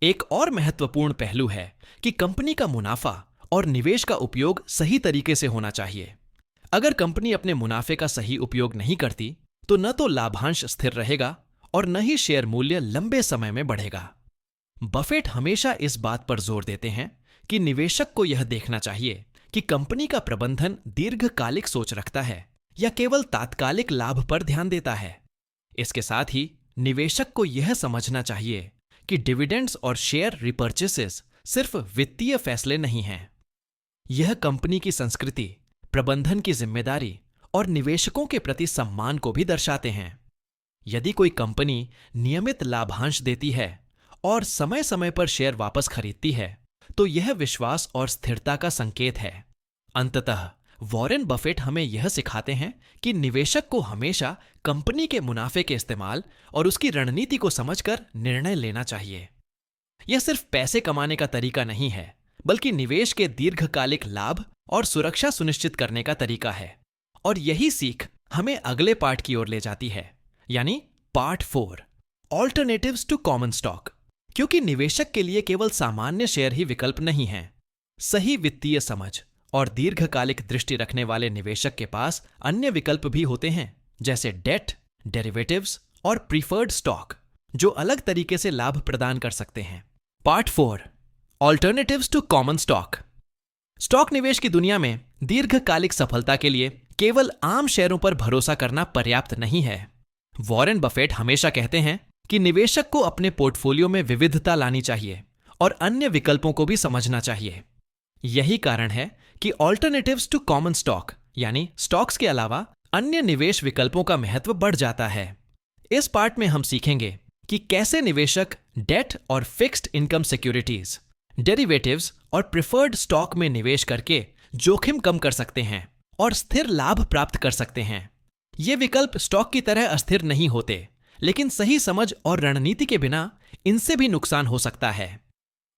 एक और महत्वपूर्ण पहलू है कि कंपनी का मुनाफा और निवेश का उपयोग सही तरीके से होना चाहिए। अगर कंपनी अपने मुनाफे का सही उपयोग नहीं करती तो न तो लाभांश स्थिर रहेगा और न ही शेयर मूल्य लंबे समय में बढ़ेगा। बफेट हमेशा इस बात पर जोर देते हैं कि निवेशक को यह देखना चाहिए कि कंपनी का प्रबंधन दीर्घकालिक सोच रखता है या केवल तात्कालिक लाभ पर ध्यान देता है। इसके साथ ही निवेशक को यह समझना चाहिए कि डिविडेंड्स और शेयर रिपर्चेसेस सिर्फ वित्तीय फैसले नहीं हैं। यह कंपनी की संस्कृति, प्रबंधन की जिम्मेदारी और निवेशकों के प्रति सम्मान को भी दर्शाते हैं। यदि कोई कंपनी नियमित लाभांश देती है और समय समय पर शेयर वापस खरीदती है तो यह विश्वास और स्थिरता का संकेत है। अंततः वॉरेन बफेट हमें यह सिखाते हैं कि निवेशक को हमेशा कंपनी के मुनाफे के इस्तेमाल और उसकी रणनीति को समझकर निर्णय लेना चाहिए। यह सिर्फ पैसे कमाने का तरीका नहीं है, बल्कि निवेश के दीर्घकालिक लाभ और सुरक्षा सुनिश्चित करने का तरीका है। और यही सीख हमें अगले पार्ट की ओर ले जाती है, यानी part 4, alternatives to common stock. क्योंकि निवेशक के लिए केवल सामान्य शेयर ही विकल्प नहीं है। सही वित्तीय समझ और दीर्घकालिक दृष्टि रखने वाले निवेशक के पास अन्य विकल्प भी होते हैं, जैसे डेट, डेरिवेटिव्स और प्रीफर्ड स्टॉक, जो अलग तरीके से लाभ प्रदान कर सकते हैं। Part 4, alternatives to common stock. Stock निवेश की दुनिया में दीर्घकालिक सफलता के लिए केवल आम शेयरों पर भरोसा करना पर्याप्त नहीं है। वॉरेन बफेट हमेशा कहते हैं कि निवेशक को अपने पोर्टफोलियो में विविधता लानी चाहिए और अन्य विकल्पों को भी समझना चाहिए। यही कारण है कि ऑल्टरनेटिव्स टू कॉमन स्टॉक यानी स्टॉक्स के अलावा अन्य निवेश विकल्पों का महत्व बढ़ जाता है। इस पार्ट में हम सीखेंगे कि कैसे निवेशक डेट और फिक्स्ड इनकम सिक्योरिटीज, डेरिवेटिव्स और प्रिफर्ड स्टॉक में निवेश करके जोखिम कम कर सकते हैं और स्थिर लाभ प्राप्त कर सकते हैं। ये विकल्प स्टॉक की तरह अस्थिर नहीं होते, लेकिन सही समझ और रणनीति के बिना इनसे भी नुकसान हो सकता है।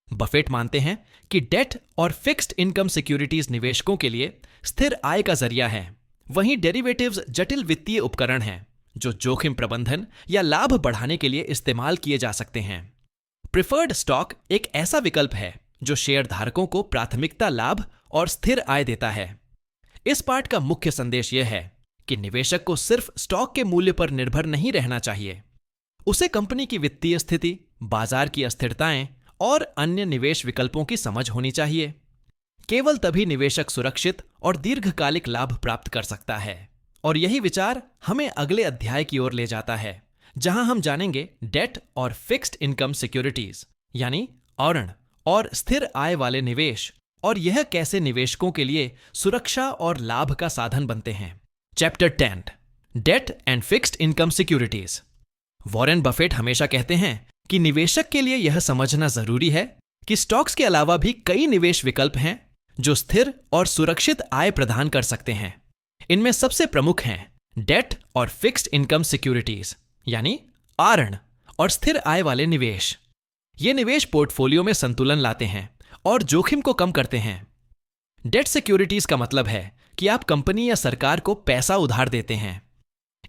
बफेट मानते हैं कि डेट और फिक्स्ड इनकम सिक्योरिटीज निवेशकों के लिए स्थिर आय का जरिया है, वहीं डेरिवेटिव्स जटिल वित्तीय उपकरण हैं जो जोखिम प्रबंधन या लाभ बढ़ाने के लिए इस्तेमाल किए जा सकते हैं। प्रिफर्ड स्टॉक एक ऐसा विकल्प है जो शेयर धारकों को प्राथमिकता लाभ और स्थिर आय देता है। इस पार्ट का मुख्य संदेश यह है कि निवेशक को सिर्फ स्टॉक के मूल्य पर निर्भर नहीं रहना चाहिए। उसे कंपनी की वित्तीय स्थिति, बाजार की अस्थिरताएं और अन्य निवेश विकल्पों की समझ होनी चाहिए। केवल तभी निवेशक सुरक्षित और दीर्घकालिक लाभ प्राप्त कर सकता है। और यही विचार हमें अगले अध्याय की ओर ले जाता है, जहां हम जानेंगे डेट और फिक्स्ड इनकम सिक्योरिटीज यानी ऑर्न और स्थिर आय वाले निवेश, और यह कैसे निवेशकों के लिए सुरक्षा और लाभ का साधन बनते हैं। Chapter 10, debt and fixed income securities. Warren Buffett हमेशा कहते हैं कि निवेशक के लिए यह समझना जरूरी है कि स्टॉक्स के अलावा भी कई निवेश विकल्प हैं जो स्थिर और सुरक्षित आय प्रदान कर सकते हैं। इनमें सबसे प्रमुख हैं डेट और फिक्स्ड इनकम सिक्योरिटीज यानी आरएन और स्थिर आय वाले निवेश। ये निवेश पोर्टफोलियो में संतुलन लाते हैं और जोखिम को कम करते हैं। डेट सिक्योरिटीज का मतलब है कि आप कंपनी या सरकार को पैसा उधार देते हैं।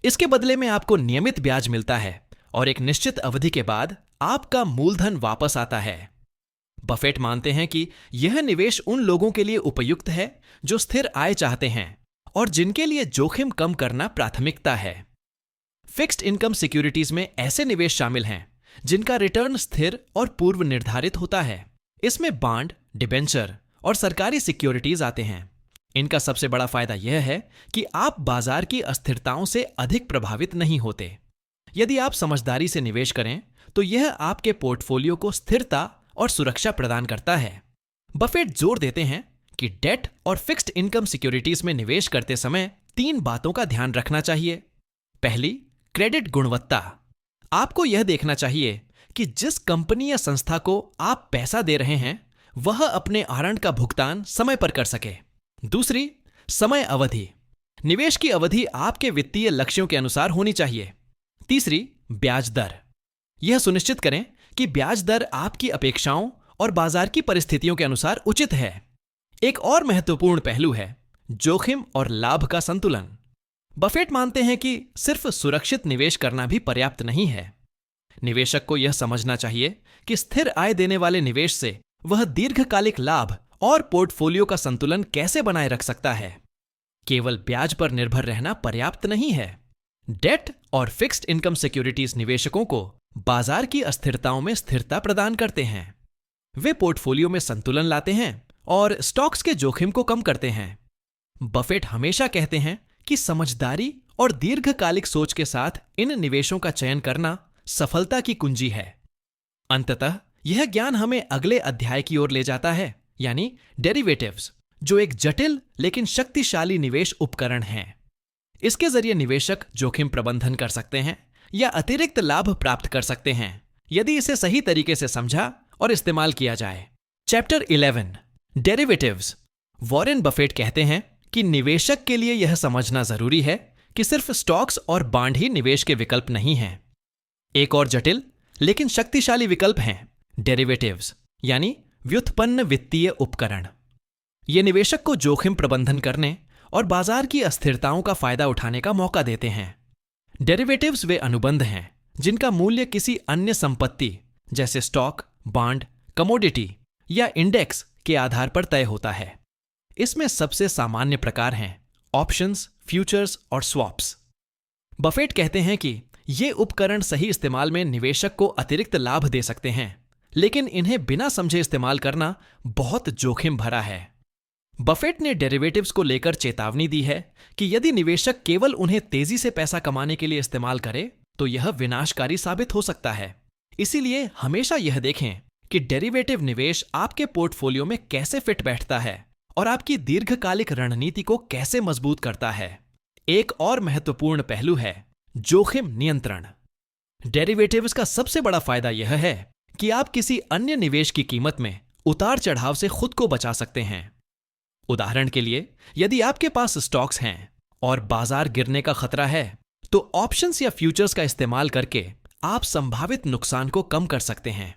इसके बदले में आपको नियमित ब्याज मिलता है और एक निश्चित अवधि के बाद आपका मूलधन वापस आता है। बफेट मानते हैं कि यह निवेश उन लोगों के लिए उपयुक्त है जो स्थिर आय चाहते हैं और जिनके लिए जोखिम कम करना प्राथमिकता है। फिक्स्ड इनकम सिक्योरिटीज में ऐसे निवेश शामिल हैं जिनका रिटर्न स्थिर और पूर्व निर्धारित होता है। इसमें बॉन्ड, डिबेंचर और सरकारी सिक्योरिटीज आते हैं। इनका सबसे बड़ा फायदा यह है कि आप बाजार की अस्थिरताओं से अधिक प्रभावित नहीं होते। यदि आप समझदारी से निवेश करें तो यह आपके पोर्टफोलियो को स्थिरता और सुरक्षा प्रदान करता है। बफेट जोर देते हैं कि डेट और फिक्स्ड इनकम सिक्योरिटीज में निवेश करते समय 3 बातों का ध्यान रखना चाहिए। पहली, क्रेडिट गुणवत्ता। आपको यह देखना चाहिए कि जिस कंपनी या संस्था को आप पैसा दे रहे हैं वह अपने आहरण का भुगतान समय पर कर सके। दूसरी, समय अवधि। निवेश की अवधि आपके वित्तीय लक्ष्यों के अनुसार होनी चाहिए। तीसरी, ब्याज दर। यह सुनिश्चित करें कि ब्याज दर आपकी अपेक्षाओं और बाजार की परिस्थितियों के अनुसार उचित है। एक और महत्वपूर्ण पहलू है जोखिम और लाभ का संतुलन। बफेट मानते हैं कि सिर्फ सुरक्षित निवेश करना भी पर्याप्त नहीं है। निवेशक को यह समझना चाहिए कि स्थिर आय देने वाले निवेश से वह दीर्घकालिक लाभ और पोर्टफोलियो का संतुलन कैसे बनाए रख सकता है। केवल ब्याज पर निर्भर रहना पर्याप्त नहीं है। डेट और फिक्स्ड इनकम सिक्योरिटीज निवेशकों को बाजार की अस्थिरताओं में स्थिरता प्रदान करते हैं। वे पोर्टफोलियो में संतुलन लाते हैं और स्टॉक्स के जोखिम को कम करते हैं। बफेट हमेशा कहते हैं कि समझदारी और दीर्घकालिक सोच के साथ इन निवेशों का चयन करना सफलता की कुंजी है। अंततः यह ज्ञान हमें अगले अध्याय की ओर ले जाता है, यानी डेरिवेटिव्स, जो एक जटिल लेकिन शक्तिशाली निवेश उपकरण हैं। इसके जरिए निवेशक जोखिम प्रबंधन कर सकते हैं या अतिरिक्त लाभ प्राप्त कर सकते हैं यदि इसे सही तरीके से समझा और इस्तेमाल किया जाए। Chapter 11, derivatives. वॉरेन बफेट कहते हैं कि निवेशक के लिए यह समझना जरूरी है कि सिर्फ स्टॉक्स और बॉन्ड ही निवेश के विकल्प नहीं हैं। एक और जटिल लेकिन शक्तिशाली विकल्प हैं डेरिवेटिव्स, यानी व्युत्पन्न वित्तीय उपकरण। ये निवेशक को जोखिम प्रबंधन करने और बाजार की अस्थिरताओं का फायदा उठाने का मौका देते हैं। डेरिवेटिव्स वे अनुबंध हैं जिनका मूल्य किसी अन्य संपत्ति जैसे स्टॉक, बॉन्ड, कमोडिटी या इंडेक्स के आधार पर तय होता है। इसमें सबसे सामान्य प्रकार हैं ऑप्शंस, फ्यूचर्स और स्वैप्स। बफेट कहते हैं कि ये उपकरण सही इस्तेमाल में निवेशक को अतिरिक्त लाभ दे सकते हैं, लेकिन इन्हें बिना समझे इस्तेमाल करना बहुत जोखिम भरा है। बफेट ने डेरिवेटिव्स को लेकर चेतावनी दी है कि यदि निवेशक केवल उन्हें तेजी से पैसा कमाने के लिए इस्तेमाल करे तो यह विनाशकारी साबित हो सकता है। इसीलिए हमेशा यह देखें कि डेरिवेटिव निवेश आपके पोर्टफोलियो में कैसे फिट बैठता है और आपकी दीर्घकालिक रणनीति को कैसे मजबूत करता है। एक और महत्वपूर्ण पहलू है जोखिम नियंत्रण। डेरिवेटिव्स का सबसे बड़ा फायदा यह है कि आप किसी अन्य निवेश की कीमत में उतार चढ़ाव से खुद को बचा सकते हैं। उदाहरण के लिए, यदि आपके पास स्टॉक्स हैं और बाजार गिरने का खतरा है तो ऑप्शंस या फ्यूचर्स का इस्तेमाल करके आप संभावित नुकसान को कम कर सकते हैं।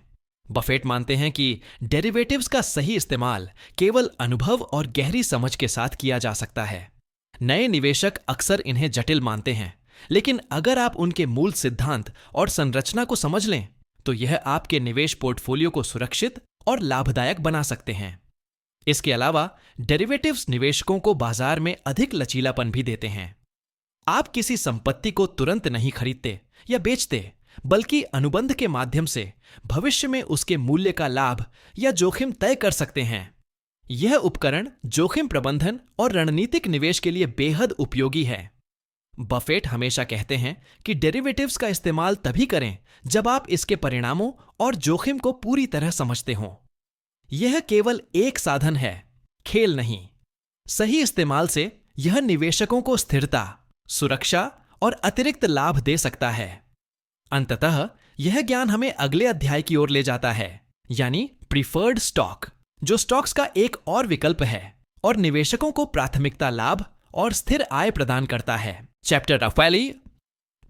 बफेट मानते हैं कि डेरिवेटिव्स का सही इस्तेमाल केवल अनुभव और गहरी समझ के साथ किया जा सकता है। नए निवेशक अक्सर इन्हें जटिल मानते हैं, लेकिन अगर आप उनके मूल सिद्धांत और संरचना को समझ लें तो यह आपके निवेश पोर्टफोलियो को सुरक्षित और लाभदायक बना सकते हैं। इसके अलावा डेरिवेटिव्स निवेशकों को बाजार में अधिक लचीलापन भी देते हैं। आप किसी संपत्ति को तुरंत नहीं खरीदते या बेचते, बल्कि अनुबंध के माध्यम से भविष्य में उसके मूल्य का लाभ या जोखिम तय कर सकते हैं। यह उपकरण जोखिम प्रबंधन और रणनीतिक निवेश के लिए बेहद उपयोगी है। बफेट हमेशा कहते हैं कि डेरिवेटिव्स का इस्तेमाल तभी करें जब आप इसके परिणामों और जोखिम को पूरी तरह समझते हों। यह केवल एक साधन है, खेल नहीं। सही इस्तेमाल से यह निवेशकों को स्थिरता, सुरक्षा और अतिरिक्त लाभ दे सकता है। अंततः यह ज्ञान हमें अगले अध्याय की ओर ले जाता है, यानी प्रीफर्ड स्टॉक, जो स्टॉक्स का एक और विकल्प है और निवेशकों को प्राथमिकता लाभ और स्थिर आय प्रदान करता है। Chapter 12,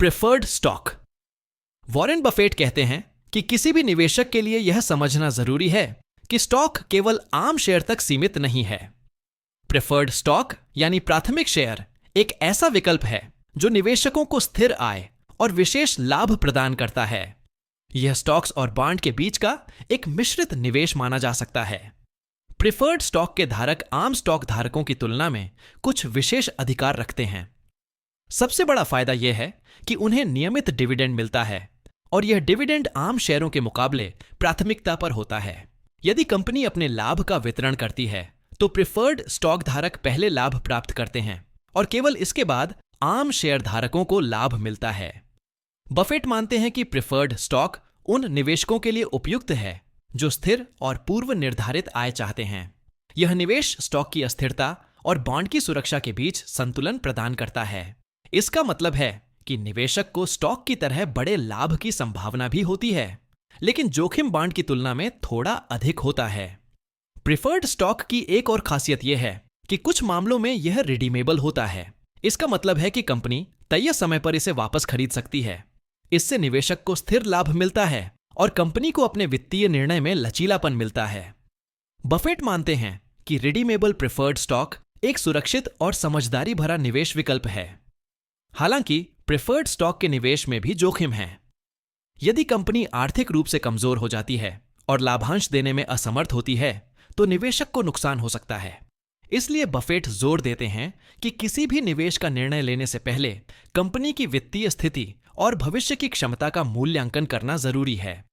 preferred stock. Warren Buffett कहते हैं कि किसी भी निवेशक के लिए यह समझना जरूरी है कि स्टॉक केवल आम शेयर तक सीमित नहीं है। प्रेफर्ड स्टॉक यानी प्राथमिक शेयर एक ऐसा विकल्प है जो निवेशकों को स्थिर आय और विशेष लाभ प्रदान करता है। यह स्टॉक्स और बॉन्ड के बीच का एक मिश्रित निवेश माना जा सकता है। प्रेफर्ड स्टॉक के धारक आम स्टॉक धारकों की तुलना में कुछ विशेष अधिकार रखते हैं। सबसे बड़ा फायदा यह है कि उन्हें नियमित डिविडेंड मिलता है और यह डिविडेंड आम शेयरों के मुकाबले प्राथमिकता पर होता है। यदि कंपनी अपने लाभ का वितरण करती है तो प्रेफर्ड स्टॉक धारक पहले लाभ प्राप्त करते हैं और केवल इसके बाद आम शेयर धारकों को लाभ मिलता है। बफेट मानते हैं कि प्रेफर्ड स्टॉक उन निवेशकों के लिए उपयुक्त है जो स्थिर और पूर्व निर्धारित आय चाहते हैं। यह निवेश स्टॉक की अस्थिरता और बॉन्ड की सुरक्षा के बीच संतुलन प्रदान करता है। इसका मतलब है कि निवेशक को स्टॉक की तरह बड़े लाभ की संभावना भी होती है, लेकिन जोखिम बॉन्ड की तुलना में थोड़ा अधिक होता है। प्रेफर्ड स्टॉक की एक और खासियत यह है कि कुछ मामलों में यह रिडीमेबल होता है। इसका मतलब है कि कंपनी तय समय पर इसे वापस खरीद सकती है। इससे निवेशक को स्थिर लाभ मिलता है और कंपनी को अपने वित्तीय निर्णय में लचीलापन मिलता है। बफेट मानते हैं कि रिडीमेबल प्रेफर्ड स्टॉक एक सुरक्षित और समझदारी भरा निवेश विकल्प है। हालांकि प्रेफर्ड स्टॉक के निवेश में भी जोखिम है। यदि कंपनी आर्थिक रूप से कमजोर हो जाती है और लाभांश देने में असमर्थ होती है तो निवेशक को नुकसान हो सकता है। इसलिए बफेट जोर देते हैं कि किसी भी निवेश का निर्णय लेने से पहले कंपनी की वित्तीय स्थिति और भविष्य की क्षमता का मूल्यांकन करना जरूरी है।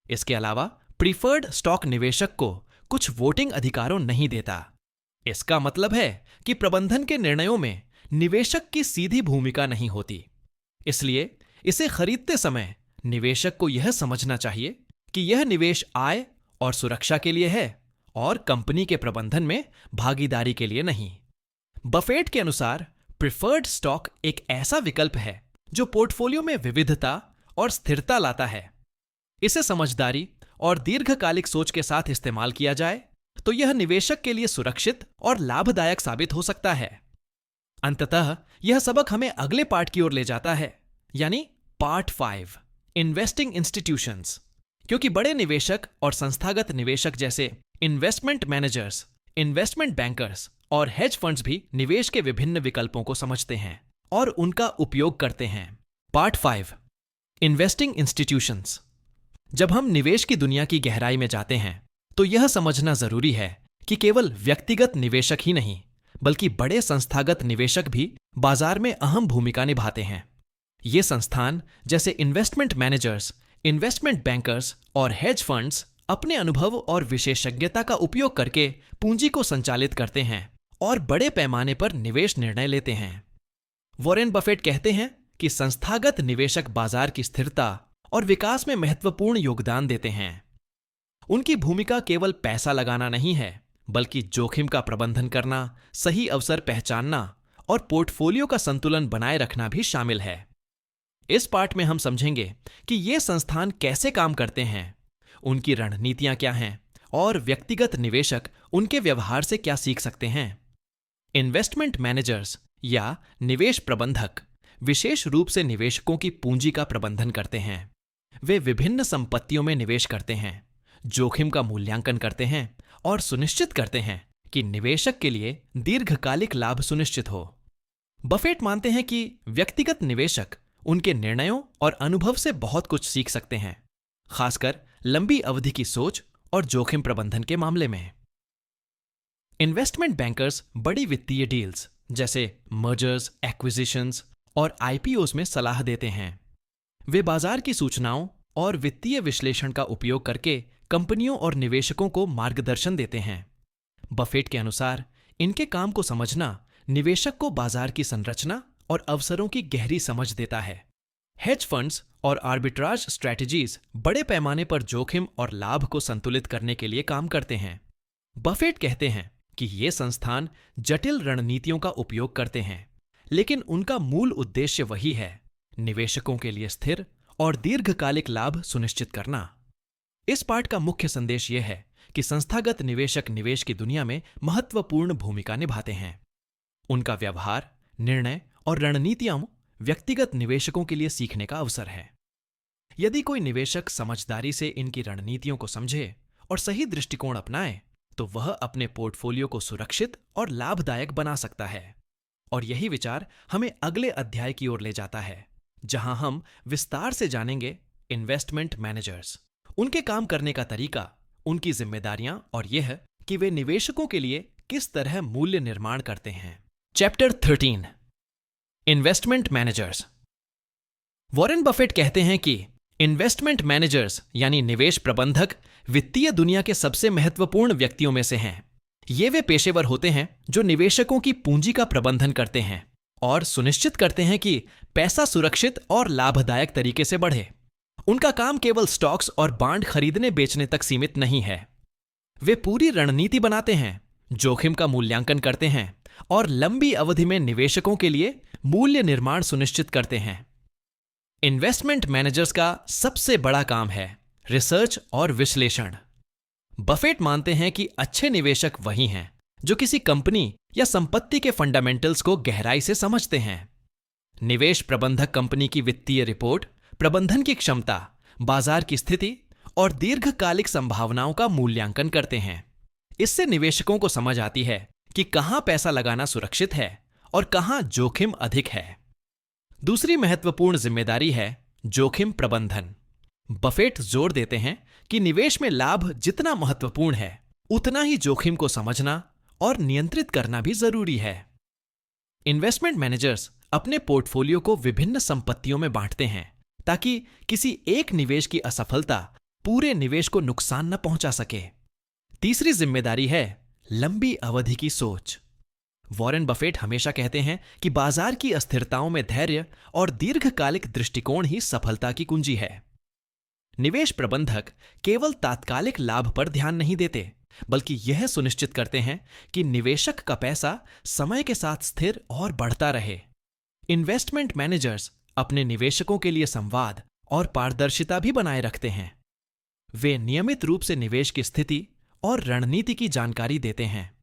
इसके अलावा प्रीफर्ड स्टॉक निवेशक को कुछ वोटिंग अधिकारों नहीं देता। इसका मतलब है कि प्रबंधन के निर्णयों में निवेशक की सीधी भूमिका नहीं होती। इसलिए इसे खरीदते समय निवेशक को यह समझना चाहिए कि यह निवेश आय और सुरक्षा के लिए है और कंपनी के प्रबंधन में भागीदारी के लिए नहीं। बफेट के अनुसार प्रेफर्ड स्टॉक एक ऐसा विकल्प है जो पोर्टफोलियो में विविधता और स्थिरता लाता है। इसे समझदारी और दीर्घकालिक सोच के साथ इस्तेमाल किया जाए तो यह निवेशक के लिए सुरक्षित और लाभदायक साबित हो सकता है। अंततः यह सबक हमें अगले पार्ट की ओर ले जाता है, यानी पार्ट 5, इन्वेस्टिंग इंस्टीट्यूशंस। क्योंकि बड़े निवेशक और संस्थागत निवेशक जैसे इन्वेस्टमेंट मैनेजर्स, इन्वेस्टमेंट बैंकर्स और हेज फंड्स भी निवेश के विभिन्न विकल्पों को समझते हैं और उनका उपयोग करते हैं। Part 5, investing institutions. जब हम निवेश की दुनिया की गहराई में जाते हैं तो यह समझना जरूरी है कि केवल व्यक्तिगत निवेशक ही नहीं बल्कि बड़े संस्थागत निवेशक भी बाजार में अहम भूमिका निभाते हैं। ये संस्थान जैसे इन्वेस्टमेंट मैनेजर्स, इन्वेस्टमेंट बैंकर्स और हेज फंड्स अपने अनुभव और विशेषज्ञता का उपयोग करके पूंजी को संचालित करते हैं और बड़े पैमाने पर निवेश निर्णय लेते हैं। वॉरेन बफेट कहते हैं कि संस्थागत निवेशक बाजार की स्थिरता और विकास में महत्वपूर्ण योगदान देते हैं। उनकी भूमिका केवल पैसा लगाना नहीं है बल्कि जोखिम का प्रबंधन करना, सही अवसर पहचानना और पोर्टफोलियो का संतुलन बनाए रखना भी शामिल है। इस पार्ट में हम समझेंगे कि ये संस्थान कैसे काम करते हैं, उनकी रणनीतियां क्या हैं और व्यक्तिगत निवेशक उनके व्यवहार से क्या सीख सकते हैं। इन्वेस्टमेंट मैनेजर्स या निवेश प्रबंधक विशेष रूप से निवेशकों की पूंजी का प्रबंधन करते हैं। वे विभिन्न संपत्तियों में निवेश करते हैं, जोखिम का मूल्यांकन करते हैं और सुनिश्चित करते हैं कि निवेशक के लिए दीर्घकालिक लाभ सुनिश्चित हो। बफेट मानते हैं कि व्यक्तिगत निवेशक उनके निर्णयों और अनुभव से बहुत कुछ सीख सकते हैं, खासकर लंबी अवधि की सोच और जोखिम प्रबंधन के मामले में। इन्वेस्टमेंट बैंकर्स बड़ी वित्तीय डील्स जैसे मर्जर्स, एक्विजिशंस और आईपीओस में सलाह देते हैं। वे बाजार की सूचनाओं और वित्तीय विश्लेषण का उपयोग करके कंपनियों और निवेशकों को मार्गदर्शन देते हैं। बफेट के अनुसार इनके काम को समझना निवेशक को बाजार की संरचना और अवसरों की गहरी समझ देता है। हेज फंड्स और आर्बिट्राज स्ट्रैटेजीज बड़े पैमाने पर जोखिम और लाभ को संतुलित करने के लिए काम करते हैं। बफेट कहते हैं कि ये संस्थान जटिल रणनीतियों का उपयोग करते हैं, लेकिन उनका मूल उद्देश्य वही है, निवेशकों के लिए स्थिर और दीर्घकालिक लाभ सुनिश्चित करना। इस पाठ का मुख्य संदेश यह है कि संस्थागत निवेशक निवेश की दुनिया में महत्वपूर्ण भूमिका निभाते हैं। उनका व्यवहार, निर्णय और रणनीतियां व्यक्तिगत निवेशकों के लिए सीखने का अवसर है। यदि कोई निवेशक समझदारी से इनकी रणनीतियों को समझे और सही दृष्टिकोण अपनाए तो वह अपने पोर्टफोलियो को सुरक्षित और लाभदायक बना सकता है। और यही विचार हमें अगले अध्याय की ओर ले जाता है, जहां हम विस्तार से जानेंगे इन्वेस्टमेंट मैनेजर्स, उनके काम करने का तरीका, उनकी जिम्मेदारियां और यह कि वे निवेशकों के लिए किस तरह मूल्य निर्माण करते हैं। Chapter 13, investment managers. Warren Buffett कहते हैं कि इन्वेस्टमेंट मैनेजर्स यानी निवेश प्रबंधक वित्तीय दुनिया के सबसे महत्वपूर्ण व्यक्तियों में से हैं। ये वे पेशेवर होते हैं जो निवेशकों की पूंजी का प्रबंधन करते हैं और सुनिश्चित करते हैं कि पैसा सुरक्षित और लाभदायक तरीके से बढ़े। उनका काम केवल स्टॉक्स और बांड खरीदने बेचने तक सीमित नहीं है। वे पूरी रणनीति बनाते हैं, जोखिम का मूल्यांकन करते हैं और लंबी अवधि में निवेशकों के लिए मूल्य निर्माण सुनिश्चित करते हैं। इन्वेस्टमेंट मैनेजर्स का सबसे बड़ा काम है रिसर्च और विश्लेषण। बफेट मानते हैं कि अच्छे निवेशक वही हैं जो किसी कंपनी या संपत्ति के फंडामेंटल्स को गहराई से समझते हैं। निवेश प्रबंधक कंपनी की वित्तीय रिपोर्ट, प्रबंधन की क्षमता, बाजार की स्थिति और दीर्घकालिक संभावनाओं का मूल्यांकन करते हैं। इससे निवेशकों को समझ आती है कि कहां पैसा लगाना सुरक्षित है और कहां जोखिम अधिक है। दूसरी महत्वपूर्ण जिम्मेदारी है जोखिम प्रबंधन। बफेट जोर देते हैं कि निवेश में लाभ जितना महत्वपूर्ण है, उतना ही जोखिम को समझना और नियंत्रित करना भी जरूरी है। इन्वेस्टमेंट मैनेजर्स अपने पोर्टफोलियो को विभिन्न संपत्तियों में बांटते हैं ताकि किसी एक निवेश की असफलता पूरे निवेश को नुकसान न पहुंचा सके। तीसरी जिम्मेदारी है लंबी अवधि की सोच। वॉरेन बफेट हमेशा कहते हैं कि बाजार की अस्थिरताओं में धैर्य और दीर्घकालिक दृष्टिकोण ही सफलता की कुंजी है। निवेश प्रबंधक केवल तात्कालिक लाभ पर ध्यान नहीं देते, बल्कि यह सुनिश्चित करते हैं कि निवेशक का पैसा समय के साथ स्थिर और बढ़ता रहे। इन्वेस्टमेंट मैनेजर्स अपने निवेशकों के लिए संवाद और पारदर्शिता भी बनाए रखते हैं। वे नियमित रूप से निवेश की स्थिति और रणनीति की जानकारी देते हैं।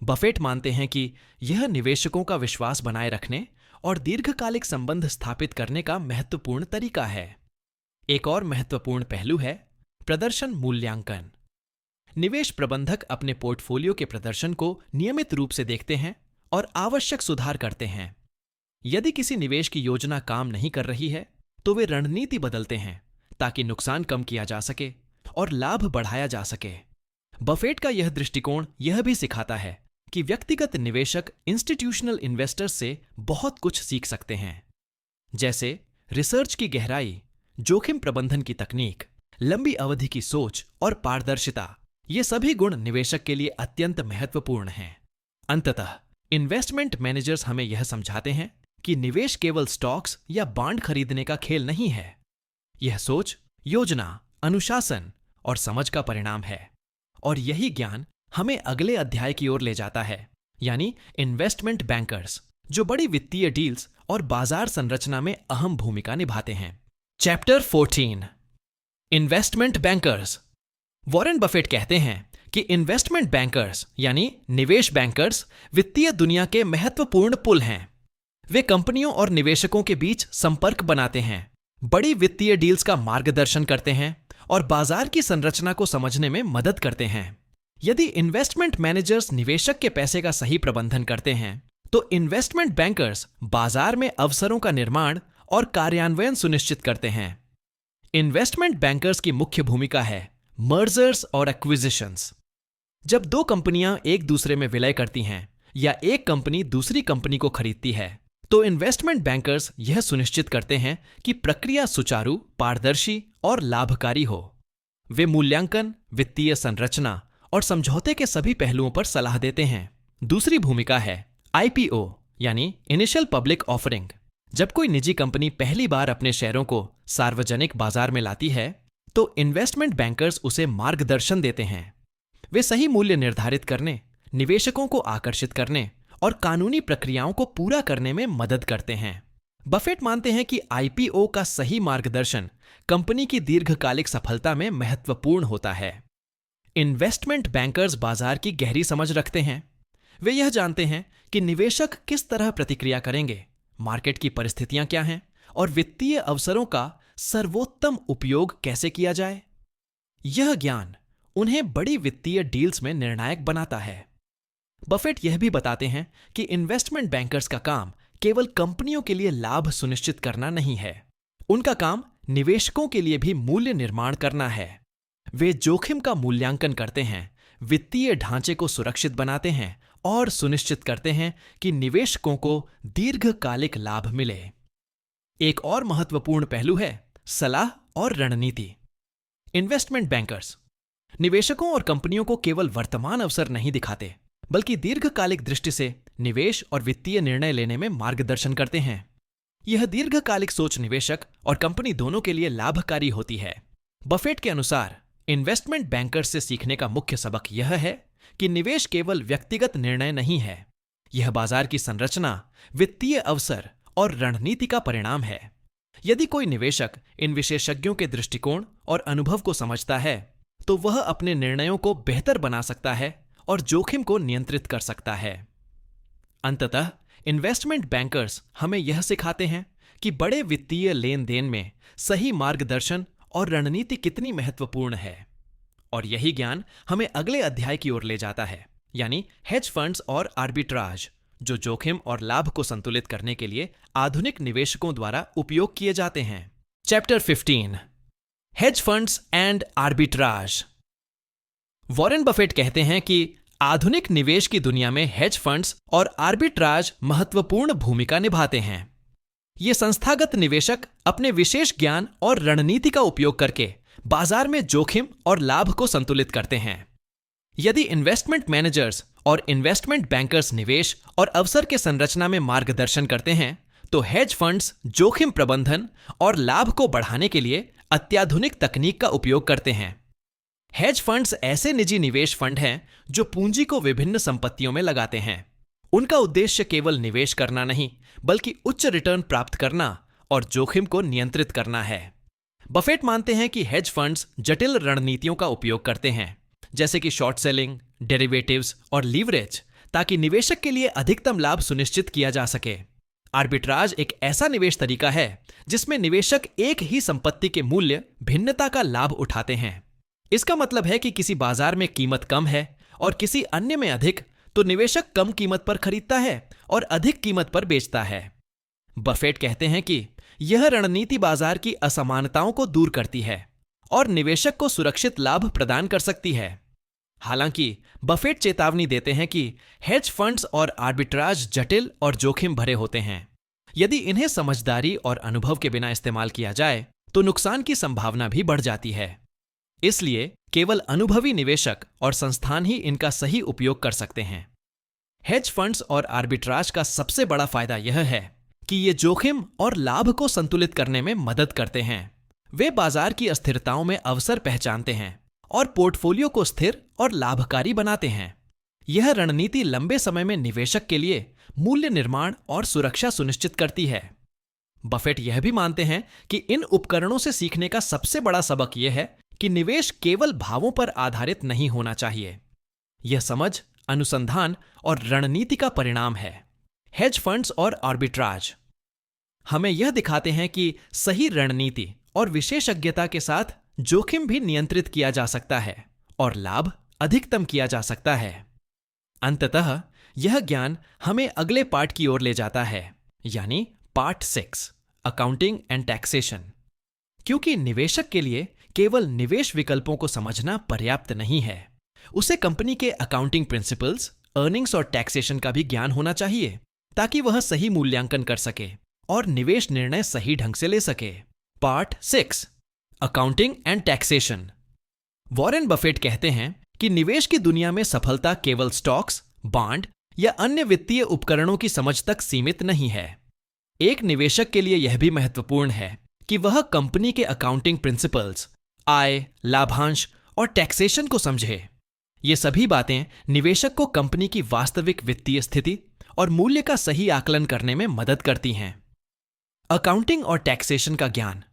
बफेट मानते हैं कि यह निवेशकों का विश्वास बनाए रखने और दीर्घकालिक संबंध स्थापित करने का महत्वपूर्ण तरीका है। एक और महत्वपूर्ण पहलू है प्रदर्शन मूल्यांकन। निवेश प्रबंधक अपने पोर्टफोलियो के प्रदर्शन को नियमित रूप से देखते हैं और आवश्यक सुधार करते हैं। यदि किसी निवेश की योजना काम नहीं कर रही है, तो वे रणनीति बदलते हैं ताकि नुकसान कम किया जा सके और लाभ बढ़ाया जा सके। बफेट का यह दृष्टिकोण यह भी सिखाता है कि व्यक्तिगत निवेशक इंस्टीट्यूशनल इन्वेस्टर्स से बहुत कुछ सीख सकते हैं, जैसे रिसर्च की गहराई, जोखिम प्रबंधन की तकनीक, लंबी अवधि की सोच और पारदर्शिता। ये सभी गुण निवेशक के लिए अत्यंत महत्वपूर्ण हैं। अंततः इन्वेस्टमेंट मैनेजर्स हमें यह समझाते हैं कि निवेश केवल स्टॉक्स या बांड खरीदने का खेल नहीं है। यह सोच, योजना, अनुशासन और समझ का परिणाम है। और यही ज्ञान हमें अगले अध्याय की ओर ले जाता है, यानी इन्वेस्टमेंट बैंकर्स, जो बड़ी वित्तीय डील्स और बाजार संरचना में अहम भूमिका निभाते हैं। Chapter 14, investment bankers. Warren Buffett कहते हैं कि इन्वेस्टमेंट बैंकर्स यानी निवेश बैंकर्स वित्तीय दुनिया के महत्वपूर्ण पुल हैं। वे कंपनियों और निवेशकों के बीच संपर्क बनाते हैं, बड़ी वित्तीय डील्स का मार्गदर्शन करते हैं और बाजार की संरचना को समझने में मदद करते हैं। यदि इन्वेस्टमेंट मैनेजर्स निवेशक के पैसे का सही प्रबंधन करते हैं, तो इन्वेस्टमेंट बैंकर्स बाजार में अवसरों का निर्माण और कार्यान्वयन सुनिश्चित करते हैं। इन्वेस्टमेंट बैंकर्स की मुख्य भूमिका है मर्जर्स और एक्विजिशंस। जब दो कंपनियां एक दूसरे में विलय करती हैं या एक कंपनी दूसरी कंपनी को खरीदती है, तो इन्वेस्टमेंट बैंकर्स यह सुनिश्चित करते हैं कि प्रक्रिया सुचारू, पारदर्शी और लाभकारी हो। वे मूल्यांकन, वित्तीय संरचना और समझौते के सभी पहलुओं पर सलाह देते हैं। दूसरी भूमिका है IPO यानी इनिशियल पब्लिक ऑफरिंग। जब कोई निजी कंपनी पहली बार अपने शेयरों को सार्वजनिक बाजार में लाती है, तो इन्वेस्टमेंट बैंकर्स उसे मार्गदर्शन देते हैं। वे सही मूल्य निर्धारित करने, निवेशकों को आकर्षित करने और कानूनी प्रक्रियाओं को पूरा करने में मदद करते हैं। बफेट मानते हैं कि IPO का सही मार्गदर्शन कंपनी की दीर्घकालिक सफलता में महत्वपूर्ण होता है। इन्वेस्टमेंट बैंकर्स बाजार की गहरी समझ रखते हैं। वे यह जानते हैं कि निवेशक किस तरह प्रतिक्रिया करेंगे, मार्केट की परिस्थितियां क्या हैं और वित्तीय अवसरों का सर्वोत्तम उपयोग कैसे किया जाए। यह ज्ञान उन्हें बड़ी वित्तीय डील्स में निर्णायक बनाता है। बफेट यह भी बताते हैं कि इन्वेस्टमेंट बैंकर्स का काम केवल कंपनियों के लिए लाभ सुनिश्चित करना नहीं है, उनका काम निवेशकों के लिए भी मूल्य निर्माण करना है। वे जोखिम का मूल्यांकन करते हैं, वित्तीय ढांचे को सुरक्षित बनाते हैं और सुनिश्चित करते हैं कि निवेशकों को दीर्घकालिक लाभ मिले। एक और महत्वपूर्ण पहलू है सलाह और रणनीति। इन्वेस्टमेंट बैंकर्स निवेशकों और कंपनियों को केवल वर्तमान अवसर नहीं दिखाते, बल्कि दीर्घकालिक दृष्टि से निवेश और वित्तीय निर्णय लेने में मार्गदर्शन करते हैं। यह दीर्घकालिक सोच निवेशक और कंपनी दोनों के लिए लाभकारी होती है। बफेट के अनुसार इन्वेस्टमेंट बैंकर्स से सीखने का मुख्य सबक यह है कि निवेश केवल व्यक्तिगत निर्णय नहीं है, यह बाजार की संरचना, वित्तीय अवसर और रणनीति का परिणाम है। यदि कोई निवेशक इन विशेषज्ञों के दृष्टिकोण और अनुभव को समझता है, तो वह अपने निर्णयों को बेहतर बना सकता है और जोखिम को नियंत्रित कर सकता है। अंततः इन्वेस्टमेंट बैंकर्स हमें यह सिखाते हैं कि बड़े वित्तीय लेन देन में सही मार्गदर्शन और रणनीति कितनी महत्वपूर्ण है। और यही ज्ञान हमें अगले अध्याय की ओर ले जाता है, यानी हेज फंड्स और आर्बिट्राज, जो जोखिम और लाभ को संतुलित करने के लिए आधुनिक निवेशकों द्वारा उपयोग किए जाते हैं। Chapter 15 hedge funds and arbitrage. Warren Buffett कहते हैं कि आधुनिक निवेश की दुनिया में हेज फंड्स और आर्बिट्राज महत्वपूर्ण भूमिका निभाते हैं। ये संस्थागत निवेशक अपने विशेष ज्ञान और रणनीति का उपयोग करके बाजार में जोखिम और लाभ को संतुलित करते हैं। यदि इन्वेस्टमेंट मैनेजर्स और इन्वेस्टमेंट बैंकर्स निवेश और अवसर के संरचना में मार्गदर्शन करते हैं, तो हेज फंड्स जोखिम प्रबंधन और लाभ को बढ़ाने के लिए अत्याधुनिक तकनीक का उपयोग करते हैं। हेज फंड्स ऐसे निजी निवेश फंड हैं जो पूंजी को विभिन्न संपत्तियों में लगाते हैं। उनका उद्देश्य केवल निवेश करना नहीं, बल्कि उच्च रिटर्न प्राप्त करना और जोखिम को नियंत्रित करना है। बफेट मानते हैं कि हेज फंड्स जटिल रणनीतियों का उपयोग करते हैं, जैसे कि शॉर्ट सेलिंग, डेरिवेटिव्स और लीवरेज, ताकि निवेशक के लिए अधिकतम लाभ सुनिश्चित किया जा सके। आर्बिट्राज एक ऐसा निवेश तरीका है जिसमें निवेशक एक ही संपत्ति के मूल्य भिन्नता का लाभ उठाते हैं। इसका मतलब है कि किसी बाजार में कीमत कम है और किसी अन्य में अधिक, तो निवेशक कम कीमत पर खरीदता है और अधिक कीमत पर बेचता है। बफेट कहते हैं कि यह रणनीति बाजार की असमानताओं को दूर करती है और निवेशक को सुरक्षित लाभ प्रदान कर सकती है। हालांकि बफेट चेतावनी देते हैं कि हेज फंड्स और आर्बिट्राज जटिल और जोखिम भरे होते हैं। यदि इन्हें समझदारी और अनुभव के बिना इस्तेमाल किया जाए, तो नुकसान की संभावना भी बढ़ जाती है। इसलिए केवल अनुभवी निवेशक और संस्थान ही इनका सही उपयोग कर सकते हैं। हेज फंड्स और आर्बिट्राज का सबसे बड़ा फायदा यह है कि ये जोखिम और लाभ को संतुलित करने में मदद करते हैं। वे बाजार की अस्थिरताओं में अवसर पहचानते हैं और पोर्टफोलियो को स्थिर और लाभकारी बनाते हैं। यह रणनीति लंबे समय में निवेशक के लिए मूल्य निर्माण और सुरक्षा सुनिश्चित करती है। बफेट यह भी मानते हैं कि इन उपकरणों से सीखने का सबसे बड़ा सबक यह है कि निवेश केवल भावों पर आधारित नहीं होना चाहिए। यह समझ, अनुसंधान और रणनीति का परिणाम है। हेज फंड्स और आर्बिट्राज हमें यह दिखाते हैं कि सही रणनीति और विशेषज्ञता के साथ जोखिम भी नियंत्रित किया जा सकता है और लाभ अधिकतम किया जा सकता है। अंततः यह ज्ञान हमें अगले पार्ट की ओर ले जाता है, यानी पार्ट 6 अकाउंटिंग एंड टैक्सेशन। क्योंकि निवेशक के लिए केवल निवेश विकल्पों को समझना पर्याप्त नहीं है, उसे कंपनी के अकाउंटिंग प्रिंसिपल्स, अर्निंग्स और टैक्सेशन का भी ज्ञान होना चाहिए, ताकि वह सही मूल्यांकन कर सके और निवेश निर्णय सही ढंग से ले सके। Part 6 accounting and taxation. Warren Buffett कहते हैं कि निवेश की दुनिया में सफलता केवल स्टॉक्स, बॉन्ड या अन्य वित्तीय उपकरणों की समझ तक सीमित नहीं है। एक निवेशक के लिए यह भी महत्वपूर्ण है कि वह कंपनी के अकाउंटिंग प्रिंसिपल्स, आय, लाभांश और टैक्सेशन को समझे। ये सभी बातें निवेशक को कंपनी की वास्तविक वित्तीय स्थिति और मूल्य का सही आकलन करने में मदद करती हैं। अकाउंटिंग और टैक्सेशन का ज्ञान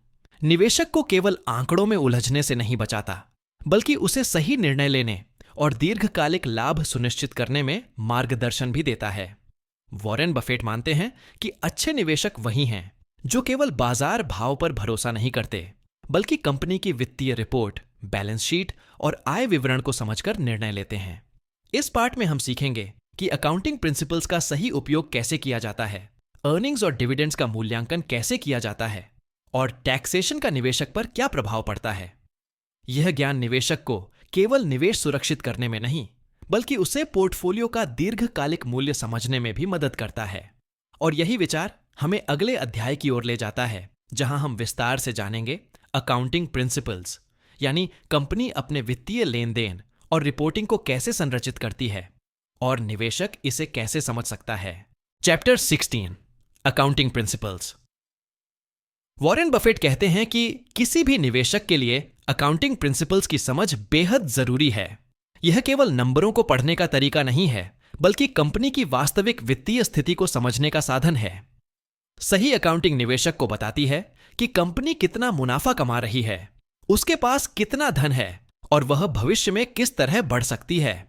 निवेशक को केवल आंकड़ों में उलझने से नहीं बचाता, बल्कि उसे सही निर्णय लेने और दीर्घकालिक लाभ सुनिश्चित करने में मार्गदर्शन भी देता है। वॉरेन बफेट मानते हैं कि अच्छे निवेशक वही हैं जो केवल बाजार भाव पर भरोसा नहीं करते, बल्कि कंपनी की वित्तीय रिपोर्ट, बैलेंस शीट और आय विवरण को समझकर निर्णय लेते हैं। इस पार्ट में हम सीखेंगे कि अकाउंटिंग प्रिंसिपल्स का सही उपयोग कैसे किया जाता है, अर्निंग्स और डिविडेंड्स का मूल्यांकन कैसे किया जाता है और टैक्सेशन का निवेशक पर क्या प्रभाव पड़ता है। यह ज्ञान निवेशक को केवल निवेश सुरक्षित करने में नहीं, बल्कि उसे पोर्टफोलियो का दीर्घकालिक मूल्य समझने में भी मदद करता है। और यही विचार हमें अगले अध्याय की ओर ले जाता है, जहां हम विस्तार से जानेंगे अकाउंटिंग प्रिंसिपल्स, यानी कंपनी अपने वित्तीय लेन देन और रिपोर्टिंग को कैसे संरचित करती है और निवेशक इसे कैसे समझ सकता है। Chapter 16 accounting principles. Warren Buffett कहते हैं कि किसी भी निवेशक के लिए अकाउंटिंग प्रिंसिपल्स की समझ बेहद जरूरी है। यह केवल नंबरों को पढ़ने का तरीका नहीं है, बल्कि कंपनी की वास्तविक वित्तीय स्थिति को समझने का साधन है। सही अकाउंटिंग निवेशक को बताती है कि कंपनी कितना मुनाफा कमा रही है, उसके पास कितना धन है और वह भविष्य में किस तरह बढ़ सकती है।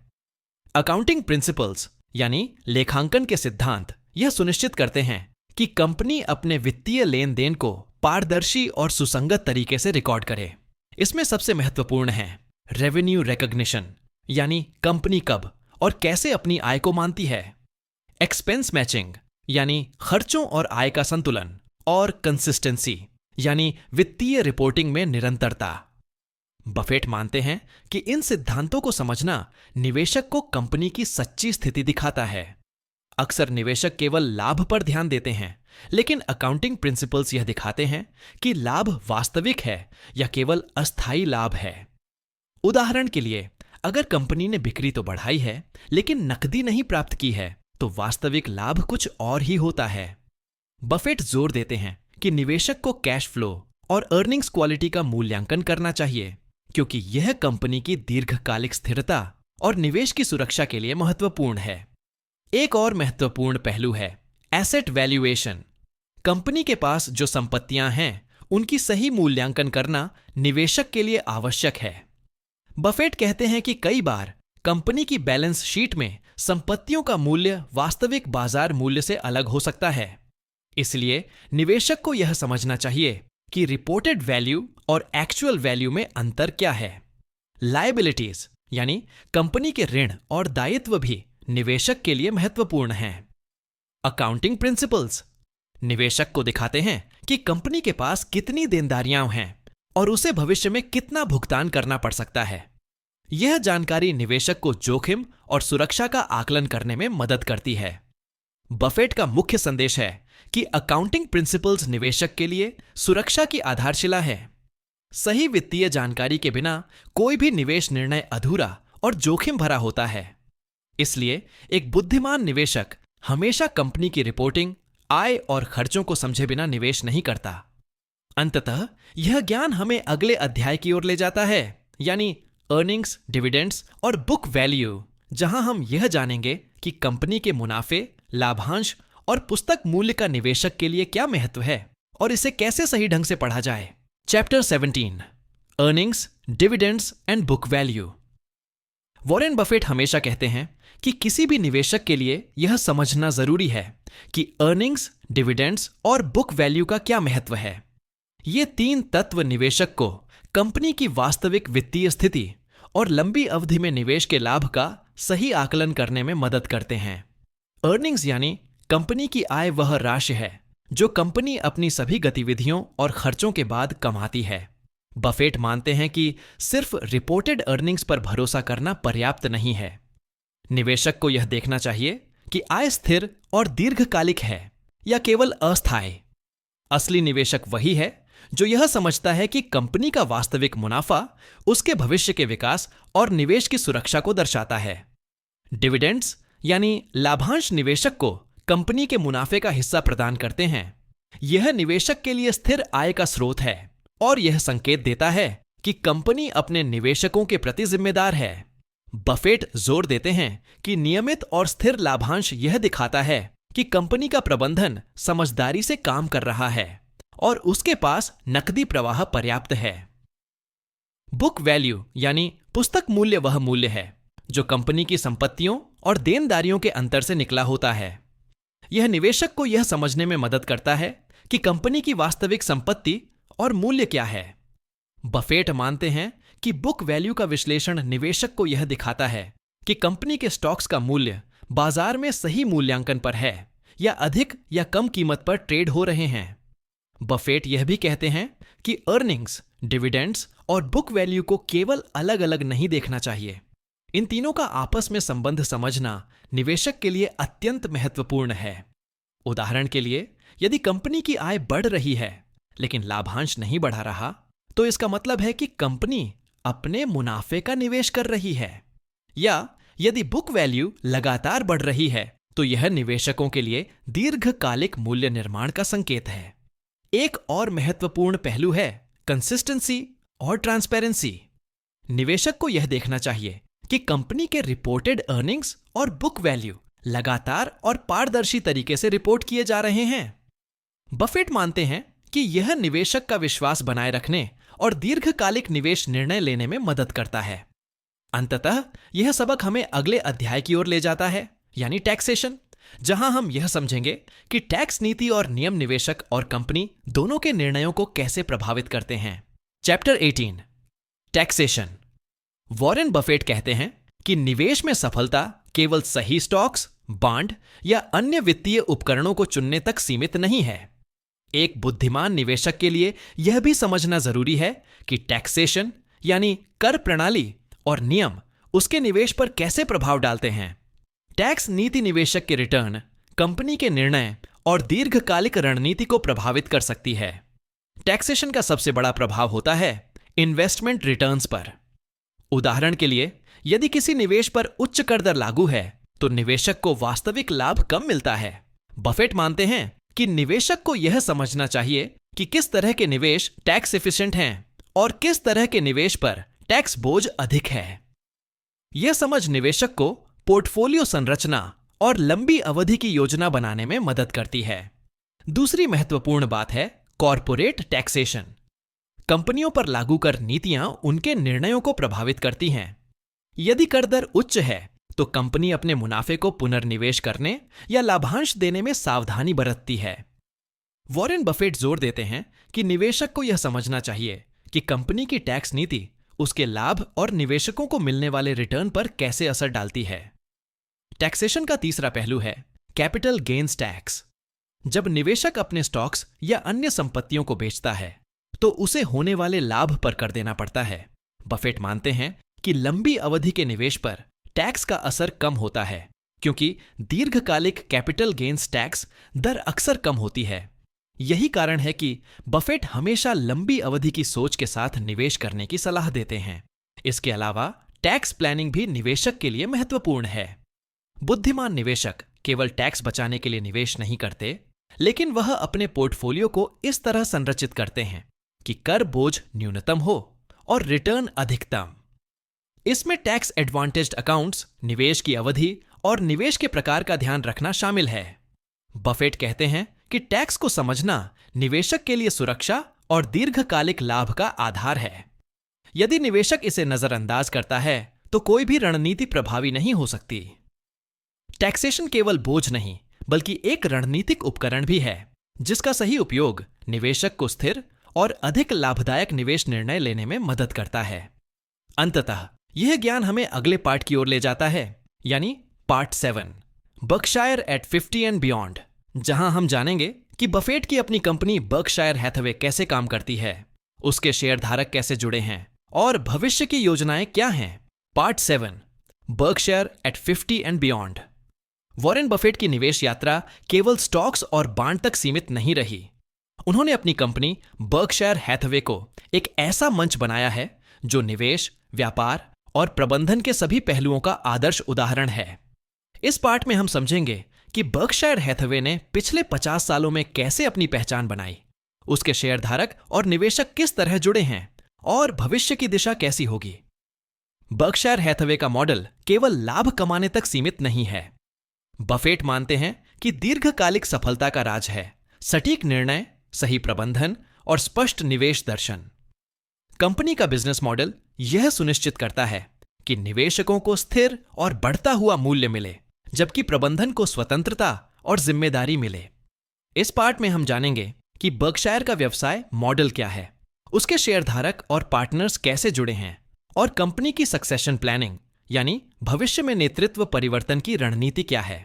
अकाउंटिंग प्रिंसिपल्स यानी लेखांकन के सिद्धांत यह सुनिश्चित करते हैं कि कंपनी अपने वित्तीय लेन देन को पारदर्शी और सुसंगत तरीके से रिकॉर्ड करे। इसमें सबसे महत्वपूर्ण है रेवेन्यू रिकॉग्निशन, यानी कंपनी कब और कैसे अपनी आय को मानती है, एक्सपेंस मैचिंग यानी खर्चों और आय का संतुलन, और कंसिस्टेंसी यानी वित्तीय रिपोर्टिंग में निरंतरता। बफेट मानते हैं कि इन सिद्धांतों को समझना निवेशक को कंपनी की सच्ची स्थिति दिखाता है। अक्सर निवेशक केवल लाभ पर ध्यान देते हैं, लेकिन अकाउंटिंग प्रिंसिपल्स यह दिखाते हैं कि लाभ वास्तविक है या केवल अस्थायी लाभ है। उदाहरण के लिए, अगर कंपनी ने बिक्री तो बढ़ाई है, लेकिन नकदी नहीं प्राप्त की है, तो वास्तविक लाभ कुछ और ही होता है। बफेट जोर देते हैं कि निवेशक को कैश फ्लो और अर्निंग्स क्वालिटी का मूल्यांकन करना चाहिए, क्योंकि यह कंपनी की दीर्घकालिक स्थिरता और निवेश की सुरक्षा के लिए महत्वपूर्ण है। एक और महत्वपूर्ण पहलू है एसेट वैल्यूएशन। कंपनी के पास जो संपत्तियां हैं, उनकी सही मूल्यांकन करना निवेशक के लिए आवश्यक है। बफेट कहते हैं कि कई बार कंपनी की बैलेंस शीट में संपत्तियों का मूल्य वास्तविक बाजार मूल्य से अलग हो सकता है। इसलिए निवेशक को यह समझना चाहिए कि रिपोर्टेड वैल्यू और एक्चुअल वैल्यू में अंतर क्या है। लायबिलिटीज यानी कंपनी के ऋण और दायित्व भी निवेशक के लिए महत्वपूर्ण हैं। अकाउंटिंग प्रिंसिपल्स निवेशक को दिखाते हैं कि कंपनी के पास कितनी देनदारियां हैं और उसे भविष्य में कितना भुगतान करना पड़ सकता है। यह जानकारी निवेशक को जोखिम और सुरक्षा का आकलन करने में मदद करती है। बफेट का मुख्य संदेश है कि अकाउंटिंग प्रिंसिपल्स निवेशक के लिए सुरक्षा की आधारशिला है। सही वित्तीय जानकारी के बिना कोई भी निवेश निर्णय अधूरा और जोखिम भरा होता है। इसलिए एक बुद्धिमान निवेशक हमेशा कंपनी की रिपोर्टिंग, आय और खर्चों को समझे बिना निवेश नहीं करता। अंततः यह ज्ञान हमें अगले अध्याय की ओर ले जाता है, यानी अर्निंग्स, डिविडेंड्स और बुक वैल्यू, जहां हम यह जानेंगे कि कंपनी के मुनाफे, लाभांश और पुस्तक मूल्य का निवेशक के लिए क्या महत्व है और इसे कैसे सही ढंग से पढ़ा जाए। Chapter 17 earnings, dividends and book value. Warren Buffett हमेशा कहते हैं कि किसी भी निवेशक के लिए यह समझना जरूरी है कि अर्निंग्स, डिविडेंड्स और बुक वैल्यू का क्या महत्व है। ये तीन तत्व निवेशक को कंपनी की वास्तविक वित्तीय स्थिति और लंबी अवधि में निवेश के लाभ का सही आकलन करने में मदद करते हैं। अर्निंग्स यानी कंपनी की आय वह राशि है जो कंपनी अपनी सभी गतिविधियों और खर्चों के बाद कमाती है। बफेट मानते हैं कि सिर्फ रिपोर्टेड अर्निंग्स पर भरोसा करना पर्याप्त नहीं है। निवेशक को यह देखना चाहिए कि आय स्थिर और दीर्घकालिक है या केवल अस्थायी। असली निवेशक वही है जो यह समझता है कि कंपनी का वास्तविक मुनाफा उसके भविष्य के विकास और निवेश की सुरक्षा को दर्शाता है। डिविडेंड्स यानी लाभांश निवेशक को कंपनी के मुनाफे का हिस्सा प्रदान करते हैं। यह निवेशक के लिए स्थिर आय का स्रोत है और यह संकेत देता है कि कंपनी अपने निवेशकों के प्रति जिम्मेदार है। बफेट जोर देते हैं कि नियमित और स्थिर लाभांश यह दिखाता है कि कंपनी का प्रबंधन समझदारी से काम कर रहा है और उसके पास नकदी प्रवाह पर्याप्त है। बुक वैल्यू यानी पुस्तक मूल्य वह मूल्य है जो कंपनी की संपत्तियों और देनदारियों के अंतर से निकला होता है। यह निवेशक को यह समझने में मदद करता है कि कंपनी की वास्तविक संपत्ति और मूल्य क्या है। बफेट मानते हैं कि बुक वैल्यू का विश्लेषण निवेशक को यह दिखाता है कि कंपनी के स्टॉक्स का मूल्य बाजार में सही मूल्यांकन पर है या अधिक या कम कीमत पर ट्रेड हो रहे हैं। बफेट यह भी कहते हैं कि अर्निंग्स, डिविडेंड्स और बुक वैल्यू को केवल अलग अलग नहीं देखना चाहिए। इन तीनों का आपस में संबंध समझना निवेशक के लिए अत्यंत महत्वपूर्ण है। उदाहरण के लिए, यदि कंपनी की आय बढ़ रही है लेकिन लाभांश नहीं बढ़ा रहा, तो इसका मतलब है कि कंपनी अपने मुनाफे का निवेश कर रही है। या यदि बुक वैल्यू लगातार बढ़ रही है, तो यह निवेशकों के लिए दीर्घकालिक मूल्य निर्माण का संकेत है। एक और महत्वपूर्ण पहलू है कंसिस्टेंसी और ट्रांसपेरेंसी। निवेशक को यह देखना चाहिए कि कंपनी के रिपोर्टेड अर्निंग्स और बुक वैल्यू लगातार और पारदर्शी तरीके से रिपोर्ट किए जा रहे हैं। बफेट मानते हैं कि यह निवेशक का विश्वास बनाए रखने और दीर्घकालिक निवेश निर्णय लेने में मदद करता है। अंततः यह सबक हमें अगले अध्याय की ओर ले जाता है, यानी टैक्सेशन, जहां हम यह समझेंगे कि टैक्स नीति और नियम निवेशक और कंपनी दोनों के निर्णयों को कैसे प्रभावित करते हैं। Chapter 18, taxation. वॉरेन बफेट कहते हैं कि निवेश में सफलता केवल सही स्टॉक्स, बॉन्ड या अन्य वित्तीय उपकरणों को चुनने तक सीमित नहीं है। एक बुद्धिमान निवेशक के लिए यह भी समझना जरूरी है कि टैक्सेशन यानी कर प्रणाली और नियम उसके निवेश पर कैसे प्रभाव डालते हैं। टैक्स नीति निवेशक के रिटर्न, कंपनी के निर्णय और दीर्घकालिक रणनीति को प्रभावित कर सकती है। टैक्सेशन का सबसे बड़ा प्रभाव होता है इन्वेस्टमेंट रिटर्न्स पर। उदाहरण के लिए, यदि किसी निवेश पर उच्च कर दर लागू है, तो निवेशक को वास्तविक लाभ कम मिलता है। बफेट मानते हैं कि निवेशक को यह समझना चाहिए कि किस तरह के निवेश टैक्स एफिशिएंट हैं और किस तरह के निवेश पर टैक्स बोझ अधिक है। यह समझ निवेशक को पोर्टफोलियो संरचना और लंबी अवधि की योजना बनाने में मदद करती है। दूसरी महत्वपूर्ण बात है कॉर्पोरेट टैक्सेशन। कंपनियों पर लागू कर नीतियां उनके निर्णयों को प्रभावित करती हैं। यदि कर दर उच्च है, तो कंपनी अपने मुनाफे को पुनर्निवेश करने या लाभांश देने में सावधानी बरतती है। वॉरेन बफेट जोर देते हैं कि निवेशक को यह समझना चाहिए कि कंपनी की टैक्स नीति उसके लाभ और निवेशकों को मिलने वाले रिटर्न पर कैसे असर डालती है। टैक्सेशन का तीसरा पहलू है कैपिटल गेन्स टैक्स। जब निवेशक अपने स्टॉक्स या अन्य संपत्तियों को बेचता है, तो उसे होने वाले लाभ पर कर देना पड़ता है। बफेट मानते हैं कि लंबी अवधि के निवेश पर टैक्स का असर कम होता है, क्योंकि दीर्घकालिक कैपिटल गेन्स टैक्स दर अक्सर कम होती है। यही कारण है कि बफेट हमेशा लंबी अवधि की सोच के साथ निवेश करने की सलाह देते हैं। इसके अलावा टैक्स प्लानिंग भी निवेशक के लिए महत्वपूर्ण है। बुद्धिमान निवेशक केवल टैक्स बचाने के लिए निवेश नहीं करते, लेकिन वह अपने पोर्टफोलियो को इस तरह संरचित करते हैं कि कर बोझ न्यूनतम हो और रिटर्न अधिकतम। इसमें टैक्स एडवांटेज्ड अकाउंट्स, निवेश की अवधि और निवेश के प्रकार का ध्यान रखना शामिल है। बफेट कहते हैं कि टैक्स को समझना निवेशक के लिए सुरक्षा और दीर्घकालिक लाभ का आधार है। यदि निवेशक इसे नजरअंदाज करता है, तो कोई भी रणनीति प्रभावी नहीं हो सकती। टैक्सेशन केवल बोझ नहीं, बल्कि एक रणनीतिक उपकरण भी है, जिसका सही उपयोग निवेशक को स्थिर और अधिक लाभदायक निवेश निर्णय लेने में मदद करता है। अंततः यह ज्ञान हमें अगले पार्ट की ओर ले जाता है, यानी part 7, Berkshire at 50 and beyond, जहां हम जानेंगे कि बफेट की अपनी कंपनी बर्कशायर हैथवे कैसे काम करती है, उसके शेयरधारक कैसे जुड़े हैं और भविष्य की योजनाएं क्या हैं। Part 7, Berkshire at 50 and beyond. Warren Buffett की निवेश यात्रा केवल स्टॉक्स और बॉन्ड तक सीमित नहीं रही। उन्होंने अपनी कंपनी बर्कशायर हैथवे को एक ऐसा मंच बनाया है जो निवेश, व्यापार और प्रबंधन के सभी पहलुओं का आदर्श उदाहरण है। इस पार्ट में हम समझेंगे कि बर्कशायर हैथवे ने पिछले 50 सालों में कैसे अपनी पहचान बनाई, उसके शेयरधारक और निवेशक किस तरह जुड़े हैं और भविष्य की दिशा कैसी होगी। बर्कशायर हैथवे का मॉडल केवल लाभ कमाने तक सीमित नहीं है। बफेट मानते हैं कि दीर्घकालिक सफलता का राज है सटीक निर्णय, सही प्रबंधन और स्पष्ट निवेश दर्शन। कंपनी का बिजनेस मॉडल यह सुनिश्चित करता है कि निवेशकों को स्थिर और बढ़ता हुआ मूल्य मिले, जबकि प्रबंधन को स्वतंत्रता और जिम्मेदारी मिले। इस पार्ट में हम जानेंगे कि बर्कशायर का व्यवसाय मॉडल क्या है उसके शेयरधारक और पार्टनर्स कैसे जुड़े हैं और कंपनी की सक्सेशन प्लानिंग यानी भविष्य में नेतृत्व परिवर्तन की रणनीति क्या है।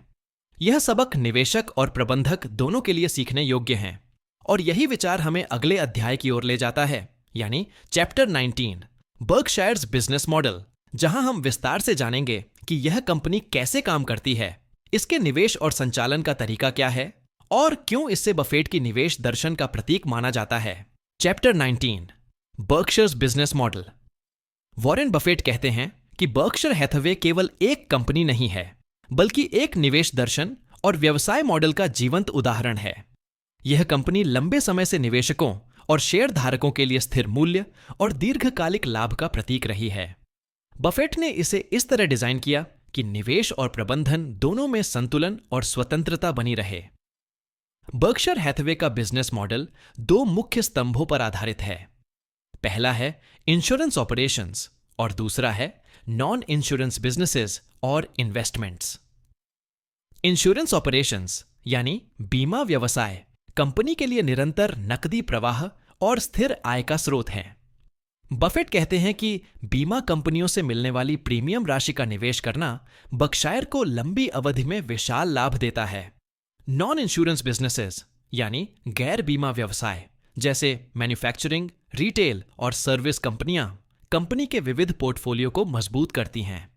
यह सबक निवेशक और प्रबंधक दोनों के लिए सीखने योग्य हैं और यही विचार हमें अगले अध्याय की ओर ले जाता है, यानी चैप्टर 19 बर्कशायर्स बिजनेस मॉडल, जहां हम विस्तार से जानेंगे कि यह कंपनी कैसे काम करती है, इसके निवेश और संचालन का तरीका क्या है और क्यों इससे बफेट की निवेश दर्शन का प्रतीक माना जाता है। Chapter 19 Berkshire's business model. Warren Buffett कहते हैं कि बर्कशायर हैथवे केवल एक कंपनी नहीं है, बल्कि एक निवेश दर्शन और व्यवसाय मॉडल का जीवंत उदाहरण है। यह कंपनी लंबे समय से निवेशकों और शेयरधारकों के लिए स्थिर मूल्य और दीर्घकालिक लाभ का प्रतीक रही है। बफेट ने इसे इस तरह डिजाइन किया कि निवेश और प्रबंधन दोनों में संतुलन और स्वतंत्रता बनी रहे। बर्कशायर हैथवे का बिजनेस मॉडल दो मुख्य स्तंभों पर आधारित है। पहला है इंश्योरेंस ऑपरेशंस और दूसरा है नॉन इंश्योरेंस बिजनेसेस और इन्वेस्टमेंट्स। इंश्योरेंस ऑपरेशंस यानी बीमा व्यवसाय कंपनी के लिए निरंतर नकदी प्रवाह और स्थिर आय का स्रोत है। बफेट कहते हैं कि बीमा कंपनियों से मिलने वाली प्रीमियम राशि का निवेश करना बर्कशायर को लंबी अवधि में विशाल लाभ देता है। नॉन इंश्योरेंस बिजनेसेस यानी गैर बीमा व्यवसाय जैसे मैन्युफैक्चरिंग, रिटेल और सर्विस कंपनियां कंपनी के विविध पोर्टफोलियो को मजबूत करती हैं।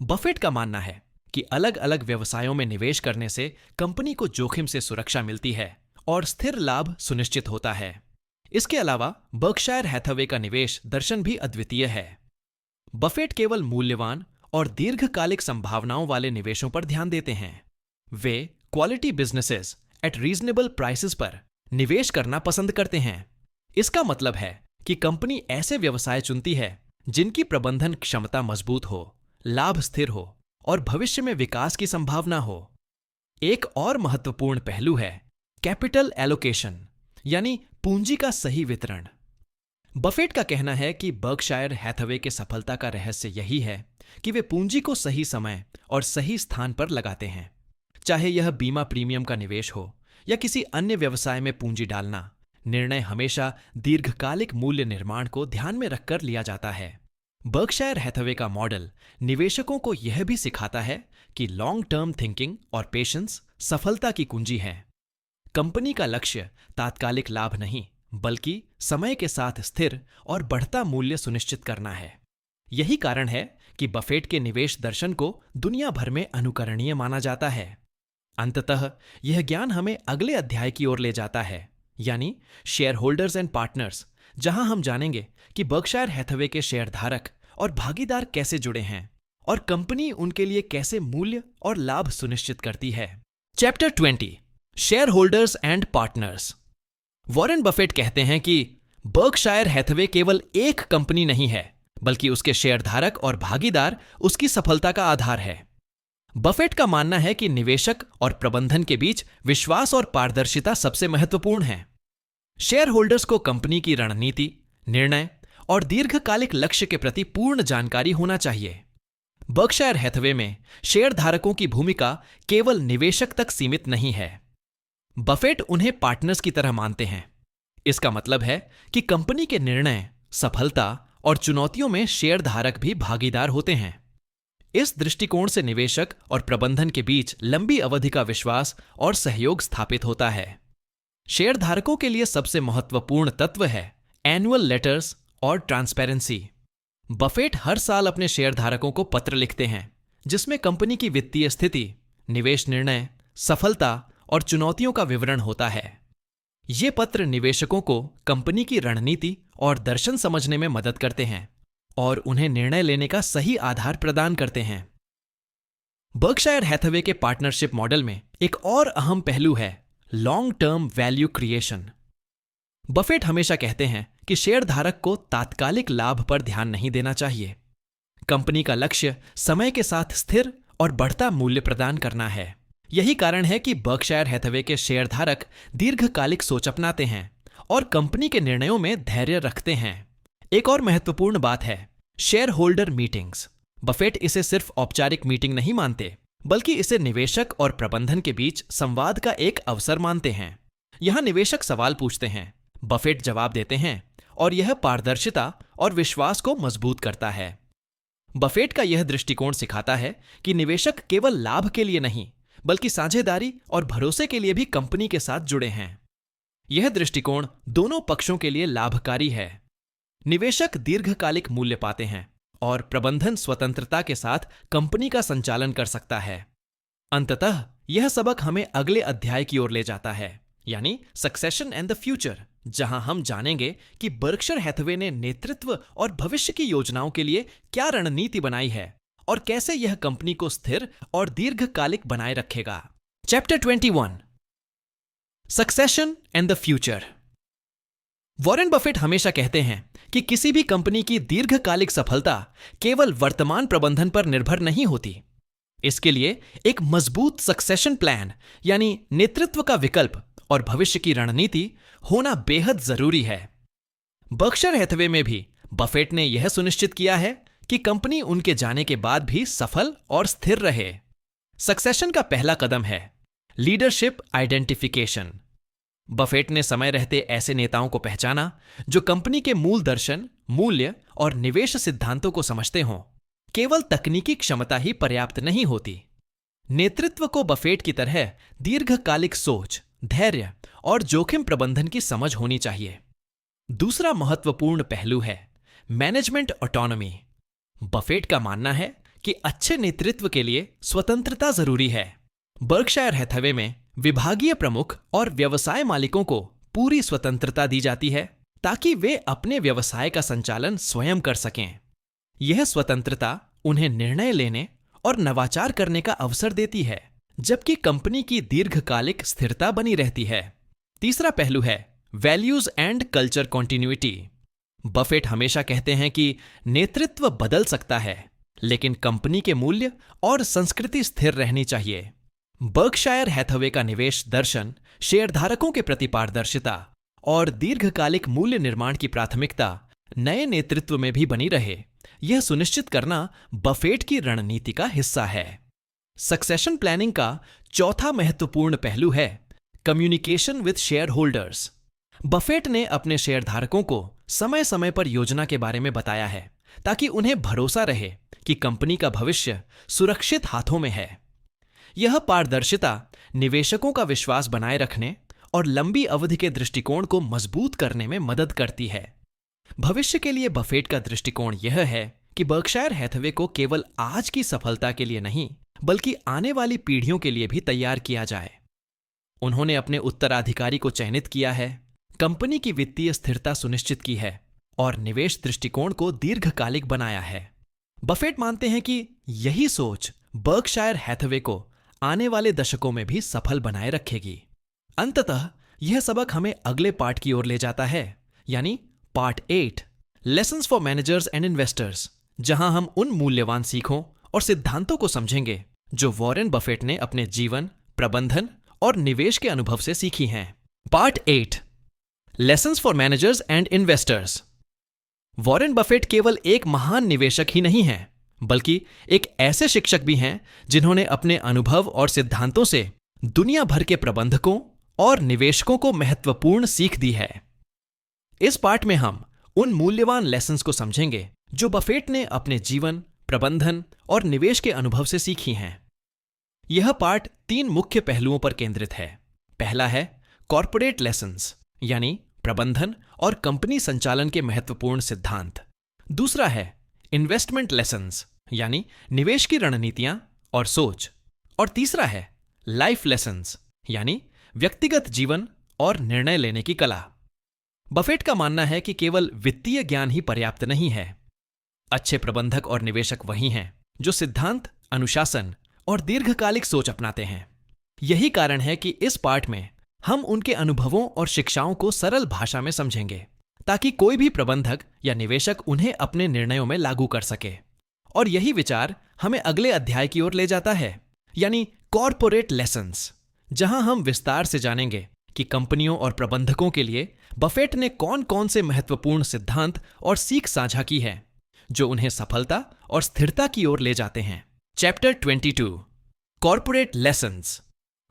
बफेट का मानना है कि अलग अलग व्यवसायों में निवेश करने से कंपनी को जोखिम से सुरक्षा मिलती है और स्थिर लाभ सुनिश्चित होता है। इसके अलावा बर्कशायर हैथवे का निवेश दर्शन भी अद्वितीय है। बफेट केवल मूल्यवान और दीर्घकालिक संभावनाओं वाले निवेशों पर ध्यान देते हैं। वे quality businesses at reasonable prices पर निवेश करना पसंद करते हैं। इसका मतलब है कि कंपनी ऐसे व्यवसाय चुनती है जिनकी प्रबंधन क्षमता मजबूत हो, लाभ स्थिर हो और भविष्य में विकास की संभावना हो। एक और महत्वपूर्ण पहलू है कैपिटल एलोकेशन यानी पूंजी का सही वितरण। बफेट का कहना है कि बर्कशायर हैथवे के सफलता का रहस्य यही है कि वे पूंजी को सही समय और सही स्थान पर लगाते हैं। चाहे यह बीमा प्रीमियम का निवेश हो या किसी अन्य व्यवसाय में पूंजी डालना, निर्णय हमेशा दीर्घकालिक मूल्य निर्माण को ध्यान में रखकर लिया जाता है। बर्कशायर हैथवे का मॉडल निवेशकों को यह भी सिखाता है कि लॉन्ग टर्म थिंकिंग और पेशेंस सफलता की कुंजी है। कंपनी का लक्ष्य तात्कालिक लाभ नहीं, बल्कि समय के साथ स्थिर और बढ़ता मूल्य सुनिश्चित करना है। यही कारण है कि बफेट के निवेश दर्शन को दुनिया भर में अनुकरणीय माना जाता है। अंततः यह ज्ञान हमें अगले अध्याय की ओर ले जाता है, यानी शेयर होल्डर्स एंड पार्टनर्स, जहां हम जानेंगे कि बर्कशायर हैथवे के शेयरधारक और भागीदार कैसे जुड़े हैं और कंपनी उनके लिए कैसे मूल्य और लाभ सुनिश्चित करती है। Chapter 20 share holders and partners. Warren Buffett कहते हैं कि बर्कशायर हैथवे केवल एक कंपनी नहीं है, बल्कि उसके शेयरधारक और भागीदार उसकी सफलता का आधार है। बफेट का मानना है कि निवेशक और प्रबंधन के बीच विश्वास और पारदर्शिता सबसे महत्वपूर्ण है। शेयर होल्डर्स को कंपनी की रणनीति, निर्णय और दीर्घकालिक लक्ष्य के प्रति पूर्ण जानकारी होना चाहिए। बर्कशायर हैथवे में शेयरधारकों की भूमिका केवल निवेशक तक सीमित नहीं है। बफेट उन्हें पार्टनर्स की तरह मानते हैं। इसका मतलब है कि कंपनी के निर्णय, सफलता और चुनौतियों में शेयरधारक भी भागीदार होते हैं। इस दृष्टिकोण से निवेशक और प्रबंधन के बीच लंबी अवधि का विश्वास और सहयोग स्थापित होता है। शेयरधारकों के लिए सबसे महत्वपूर्ण तत्व है एनुअल लेटर्स और ट्रांसपेरेंसी। बफेट हर साल अपने शेयरधारकों को पत्र लिखते हैं, जिसमें कंपनी की वित्तीय स्थिति, निवेश निर्णय, सफलता और चुनौतियों का विवरण होता है। ये पत्र निवेशकों को कंपनी की रणनीति और दर्शन समझने में मदद करते हैं और उन्हें निर्णय लेने का सही आधार प्रदान करते हैं। बर्कशायर हैथवे के पार्टनरशिप मॉडल में एक और अहम पहलू है long term value creation. Buffett हमेशा कहते हैं कि शेयरधारक को तात्कालिक लाभ पर ध्यान नहीं देना चाहिए। कंपनी का लक्ष्य समय के साथ स्थिर और बढ़ता मूल्य प्रदान करना है। यही कारण है कि बर्कशायर हैथवे के शेयरधारक दीर्घकालिक सोच अपनाते हैं और कंपनी के निर्णयों में धैर्य रखते हैं। एक और महत्वपूर्ण बात है शेयर होल्डर मीटिंग्स। बफेट इसे सिर्फ औपचारिक मीटिंग नहीं मानते, बल्कि इसे निवेशक और प्रबंधन के बीच संवाद का एक अवसर मानते हैं। यहां निवेशक सवाल पूछते हैं, बफेट जवाब देते हैं और यह पारदर्शिता और विश्वास को मजबूत करता है। बफेट का यह दृष्टिकोण सिखाता है कि निवेशक केवल लाभ के लिए नहीं, बल्कि साझेदारी और भरोसे के लिए भी कंपनी के साथ जुड़े हैं। यह दृष्टिकोण दोनों पक्षों के लिए लाभकारी है। निवेशक दीर्घकालिक मूल्य पाते हैं और प्रबंधन स्वतंत्रता के साथ कंपनी का संचालन कर सकता है। अंततः यह सबक हमें अगले अध्याय की ओर ले जाता है, यानी सक्सेशन एंड द फ्यूचर, जहां हम जानेंगे कि बर्कशायर हैथवे ने नेतृत्व और भविष्य की योजनाओं के लिए क्या रणनीति बनाई है और कैसे यह कंपनी को स्थिर और दीर्घकालिक बनाए रखेगा। Chapter 21, succession and the future. Warren Buffett हमेशा कहते हैं कि किसी भी कंपनी की दीर्घकालिक सफलता केवल वर्तमान प्रबंधन पर निर्भर नहीं होती। इसके लिए एक मजबूत सक्सेशन प्लान यानी नेतृत्व का विकल्प और भविष्य की रणनीति होना बेहद जरूरी है। बर्कशायर हैथवे में भी बफेट ने यह सुनिश्चित किया है कि कंपनी उनके जाने के बाद भी सफल और स्थिर रहे। सक्सेशन का पहला कदम है लीडरशिप आइडेंटिफिकेशन। बफेट ने समय रहते ऐसे नेताओं को पहचाना जो कंपनी के मूल दर्शन, मूल्य और निवेश सिद्धांतों को समझते हों। केवल तकनीकी क्षमता ही पर्याप्त नहीं होती। नेतृत्व को बफेट की तरह दीर्घकालिक सोच, धैर्य और जोखिम प्रबंधन की समझ होनी चाहिए। दूसरा महत्वपूर्ण पहलू है मैनेजमेंट ऑटोनॉमी। बफेट का मानना है कि अच्छे नेतृत्व के लिए स्वतंत्रता जरूरी है। बर्कशायर हैथवे में विभागीय प्रमुख और व्यवसाय मालिकों को पूरी स्वतंत्रता दी जाती है ताकि वे अपने व्यवसाय का संचालन स्वयं कर सकें। यह स्वतंत्रता उन्हें निर्णय लेने और नवाचार करने का अवसर देती है, जबकि कंपनी की दीर्घकालिक स्थिरता बनी रहती है। तीसरा पहलू है values and culture continuity. Buffett हमेशा कहते हैं कि नेतृत्व बदल सकता है, लेकिन कंपनी के मूल्य और संस्कृति स्थिर रहनी चाहिए। बर्कशायर हैथवे का निवेश दर्शन शेयरधारकों के प्रति पारदर्शिता और दीर्घकालिक मूल्य निर्माण की प्राथमिकता नए नेतृत्व में भी बनी रहे, यह सुनिश्चित करना बफेट की रणनीति का हिस्सा है। सक्सेशन प्लानिंग का चौथा महत्वपूर्ण पहलू है communication with share holders. Buffett ने अपने शेयरधारकों को समय समय पर योजना के बारे में बताया है ताकि उन्हें भरोसा रहे कि कंपनी का भविष्य सुरक्षित हाथों में है। यह पारदर्शिता निवेशकों का विश्वास बनाए रखने और लंबी अवधि के दृष्टिकोण को मजबूत करने में मदद करती है। भविष्य के लिए बफेट का दृष्टिकोण यह है कि बर्कशायर हैथवे को केवल आज की सफलता के लिए नहीं, बल्कि आने वाली पीढ़ियों के लिए भी तैयार किया जाए। उन्होंने अपने उत्तराधिकारी को चयनित किया है, कंपनी की वित्तीय स्थिरता सुनिश्चित की है और निवेश दृष्टिकोण को दीर्घकालिक बनाया है। बफेट मानते हैं कि यही सोच बर्कशायर हैथवे को आने वाले दशकों में भी सफल बनाए रखेगी। अंततः यह सबक हमें अगले पार्ट की ओर ले जाता है, यानी part 8 lessons for managers and investors, जहां हम उन मूल्यवान सीखों और सिद्धांतों को समझेंगे जो वॉरेन बफेट ने अपने जीवन, प्रबंधन और निवेश के अनुभव से सीखी हैं। Part 8 lessons for managers and investors. Warren Buffett केवल एक महान निवेशक ही नहीं हैं, बल्कि एक ऐसे शिक्षक भी हैं जिन्होंने अपने अनुभव और सिद्धांतों से दुनिया भर के प्रबंधकों और निवेशकों को महत्वपूर्ण सीख दी है। इस पार्ट में हम उन मूल्यवान लेसन्स को समझेंगे जो बफेट ने अपने जीवन, प्रबंधन और निवेश के अनुभव से सीखी हैं। यह पार्ट 3 मुख्य पहलुओं पर केंद्रित है। पहला है कॉर्पोरेट लेसन्स, यानी प्रबंधन और कंपनी संचालन के महत्वपूर्ण सिद्धांत। दूसरा है इन्वेस्टमेंट लेसन्स, यानी निवेश की रणनीतियां और सोच। और तीसरा है लाइफ लेसन्स, यानी व्यक्तिगत जीवन और निर्णय लेने की कला। बफेट का मानना है कि केवल वित्तीय ज्ञान ही पर्याप्त नहीं है। अच्छे प्रबंधक और निवेशक वही हैं जो सिद्धांत, अनुशासन और दीर्घकालिक सोच अपनाते हैं। यही कारण है कि इस पार्ट में हम उनके अनुभवों और शिक्षाओं को सरल भाषा में समझेंगे, ताकि कोई भी प्रबंधक या निवेशक उन्हें अपने निर्णयों में लागू कर सके। और यही विचार हमें अगले अध्याय की ओर ले जाता है, यानी कॉर्पोरेट लेसन्स, जहां हम विस्तार से जानेंगे कि कंपनियों और प्रबंधकों के लिए बफेट ने कौन कौन से महत्वपूर्ण सिद्धांत और सीख साझा की है जो उन्हें सफलता और स्थिरता की ओर ले जाते हैं। Chapter 22 corporate lessons.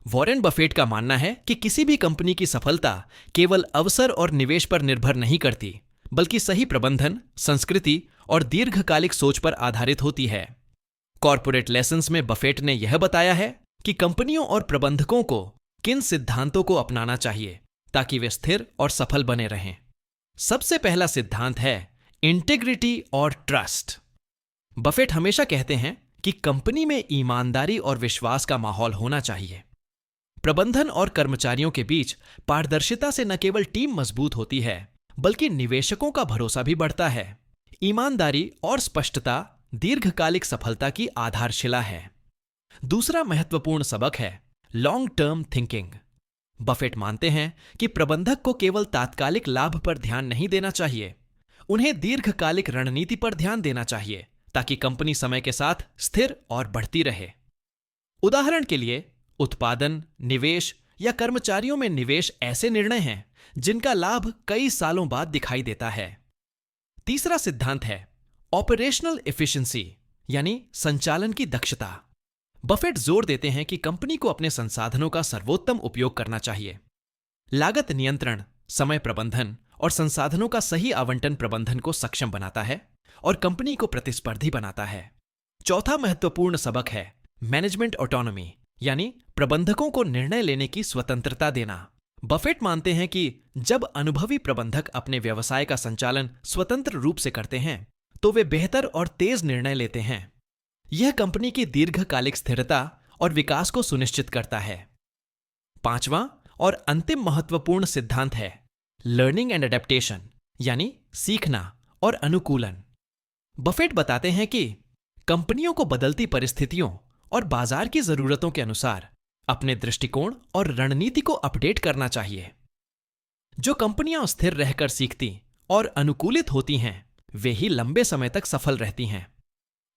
Warren Buffett का मानना है कि किसी भी कंपनी की सफलता केवल अवसर और निवेश पर निर्भर नहीं करती, बल्कि सही प्रबंधन, संस्कृति और दीर्घकालिक सोच पर आधारित होती है। कॉर्पोरेट लेसन्स में बफेट ने यह बताया है कि कंपनियों और प्रबंधकों को किन सिद्धांतों को अपनाना चाहिए ताकि वे स्थिर और सफल बने रहें। सबसे पहला सिद्धांत है इंटेग्रिटी और ट्रस्ट। बफेट हमेशा कहते हैं कि कंपनी में ईमानदारी और विश्वास का माहौल होना चाहिए। प्रबंधन और कर्मचारियों के बीच पारदर्शिता से न केवल टीम मजबूत होती है, बल्कि निवेशकों का भरोसा भी बढ़ता है। ईमानदारी और स्पष्टता दीर्घकालिक सफलता की आधारशिला है। दूसरा महत्वपूर्ण सबक है लॉन्ग टर्म थिंकिंग। बफेट मानते हैं कि प्रबंधक को केवल तात्कालिक लाभ पर ध्यान नहीं देना चाहिए, उन्हें दीर्घकालिक रणनीति पर ध्यान देना चाहिए ताकि कंपनी समय के साथ स्थिर और बढ़ती रहे। उदाहरण के लिए, उत्पादन, निवेश या कर्मचारियों में निवेश ऐसे निर्णय हैं जिनका लाभ कई सालों बाद दिखाई देता है। तीसरा सिद्धांत है ऑपरेशनल एफिशिएंसी, यानी संचालन की दक्षता। बफेट जोर देते हैं कि कंपनी को अपने संसाधनों का सर्वोत्तम उपयोग करना चाहिए। लागत नियंत्रण, समय प्रबंधन और संसाधनों का सही आवंटन प्रबंधन को सक्षम बनाता है और कंपनी को प्रतिस्पर्धी बनाता है। चौथा महत्वपूर्ण सबक है मैनेजमेंट ऑटोनॉमी, यानी प्रबंधकों को निर्णय लेने की स्वतंत्रता देना। बफेट मानते हैं कि जब अनुभवी प्रबंधक अपने व्यवसाय का संचालन स्वतंत्र रूप से करते हैं तो वे बेहतर और तेज निर्णय लेते हैं। यह कंपनी की दीर्घकालिक स्थिरता और विकास को सुनिश्चित करता है। पांचवां और अंतिम महत्वपूर्ण सिद्धांत है लर्निंग एंड एडेप्टेशन, यानी सीखना और अनुकूलन। बफेट बताते हैं कि कंपनियों को बदलती परिस्थितियों और बाजार की जरूरतों के अनुसार अपने दृष्टिकोण और रणनीति को अपडेट करना चाहिए। जो कंपनियां स्थिर रहकर सीखती और अनुकूलित होती हैं, वे ही लंबे समय तक सफल रहती हैं।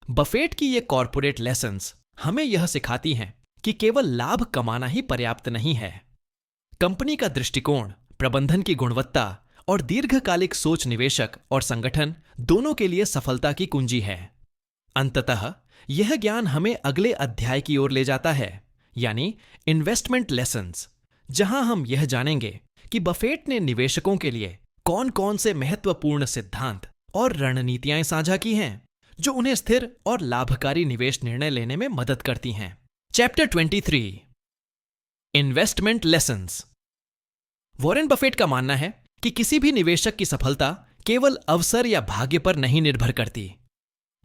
बफेट की ये कॉर्पोरेट लेसन्स हमें यह सिखाती हैं कि केवल लाभ कमाना ही पर्याप्त नहीं है। कंपनी का दृष्टिकोण, प्रबंधन की गुणवत्ता और दीर्घकालिक सोच निवेशक और संगठन दोनों के लिए सफलता की कुंजी है। अंततः यह ज्ञान हमें अगले अध्याय की ओर ले जाता है, यानी इन्वेस्टमेंट लेसन्स, जहां हम यह जानेंगे कि बफेट ने निवेशकों के लिए कौन कौन से महत्वपूर्ण सिद्धांत और रणनीतियां साझा की हैं जो उन्हें स्थिर और लाभकारी निवेश निर्णय लेने में मदद करती हैं। Chapter 23 investment lessons. Warren Buffett का मानना है कि किसी भी निवेशक की सफलता केवल अवसर या भाग्य पर नहीं निर्भर करती।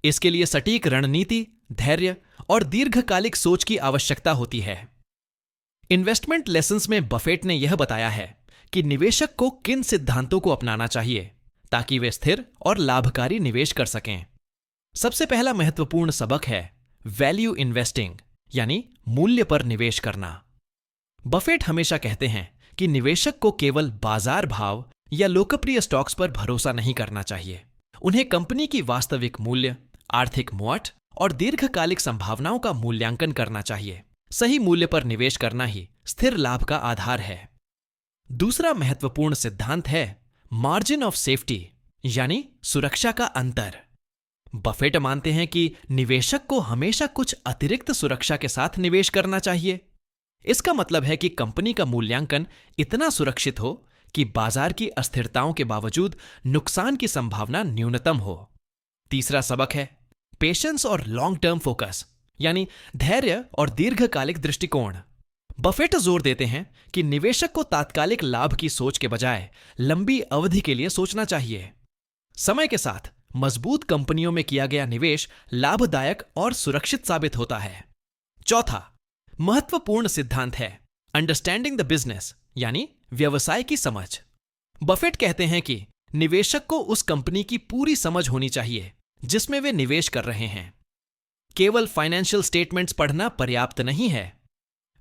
इसके लिए सटीक रणनीति, धैर्य और दीर्घकालिक सोच की आवश्यकता होती है। इन्वेस्टमेंट लेसन्स में बफेट ने यह बताया है कि निवेशक को किन सिद्धांतों को अपनाना चाहिए ताकि वे स्थिर और लाभकारी निवेश कर सकें। सबसे पहला महत्वपूर्ण सबक है वैल्यू इन्वेस्टिंग, यानी मूल्य पर निवेश करना। बफेट हमेशा कहते हैं कि निवेशक को केवल बाजार भाव या लोकप्रिय स्टॉक्स पर भरोसा नहीं करना चाहिए। उन्हें कंपनी की वास्तविक मूल्य, आर्थिक मुआट और दीर्घकालिक संभावनाओं का मूल्यांकन करना चाहिए। सही मूल्य पर निवेश करना ही स्थिर लाभ का आधार है। दूसरा महत्वपूर्ण सिद्धांत है मार्जिन ऑफ सेफ्टी, यानी सुरक्षा का अंतर। बफेट मानते हैं कि निवेशक को हमेशा कुछ अतिरिक्त सुरक्षा के साथ निवेश करना चाहिए। इसका मतलब है कि कंपनी का मूल्यांकन इतना सुरक्षित हो कि बाजार की अस्थिरताओं के बावजूद नुकसान की संभावना न्यूनतम हो। तीसरा सबक है पेशेंस और लॉन्ग टर्म फोकस, यानी धैर्य और दीर्घकालिक दृष्टिकोण। बफेट जोर देते हैं कि निवेशक को तात्कालिक लाभ की सोच के बजाय लंबी अवधि के लिए सोचना चाहिए। समय के साथ मजबूत कंपनियों में किया गया निवेश लाभदायक और सुरक्षित साबित होता है। चौथा महत्वपूर्ण सिद्धांत है अंडरस्टैंडिंग द बिजनेस, यानी व्यवसाय की समझ। बफेट कहते हैं कि निवेशक को उस कंपनी की पूरी समझ होनी चाहिए जिसमें वे निवेश कर रहे हैं। केवल फाइनेंशियल स्टेटमेंट्स पढ़ना पर्याप्त नहीं है।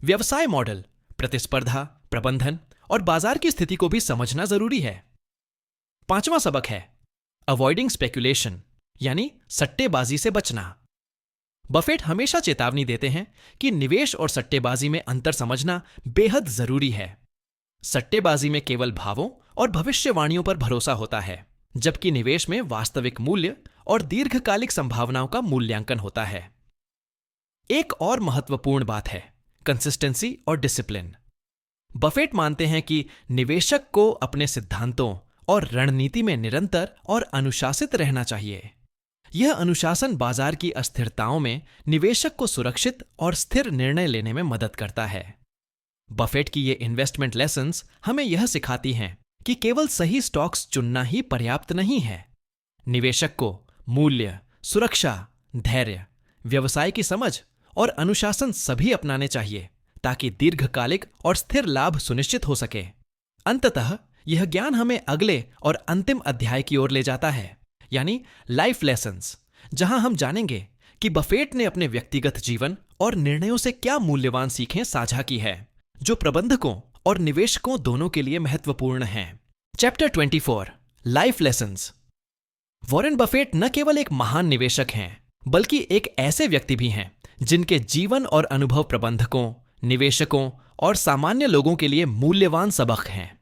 व्यवसाय मॉडल, प्रतिस्पर्धा, प्रबंधन और बाजार की स्थिति को भी समझना जरूरी है। पांचवा सबक है अवॉइडिंग स्पेकुलेशन, यानी सट्टेबाजी से बचना। बफेट हमेशा चेतावनी देते हैं कि निवेश और सट्टेबाजी में अंतर समझना बेहद जरूरी है। सट्टेबाजी में केवल भावों और भविष्यवाणियों पर भरोसा होता है, जबकि निवेश में वास्तविक मूल्य और दीर्घकालिक संभावनाओं का मूल्यांकन होता है। एक और महत्वपूर्ण बात है कंसिस्टेंसी और डिसिप्लिन। बफेट मानते हैं कि निवेशक को अपने सिद्धांतों और रणनीति में निरंतर और अनुशासित रहना चाहिए। यह अनुशासन बाजार की अस्थिरताओं में निवेशक को सुरक्षित और स्थिर निर्णय लेने में मदद करता है। बफेट की ये इन्वेस्टमेंट लेसन्स हमें यह सिखाती हैं कि केवल सही स्टॉक्स चुनना ही पर्याप्त नहीं है। निवेशक को मूल्य, सुरक्षा, धैर्य, व्यवसाय की समझ और अनुशासन सभी अपनाने चाहिए ताकि दीर्घकालिक और स्थिर लाभ सुनिश्चित हो सके। अंततः यह ज्ञान हमें अगले और अंतिम अध्याय की ओर ले जाता है, यानी लाइफ लेसन्स, जहां हम जानेंगे कि बफेट ने अपने व्यक्तिगत जीवन और निर्णयों से क्या मूल्यवान सीखें साझा की है, जो प्रबंधकों और निवेशकों दोनों के लिए महत्वपूर्ण हैं। Chapter 24, life lessons. Warren Buffett न केवल एक महान निवेशक हैं, बल्कि एक ऐसे व्यक्ति भी हैं जिनके जीवन और अनुभव प्रबंधकों, निवेशकों और सामान्य लोगों के लिए मूल्यवान सबक हैं।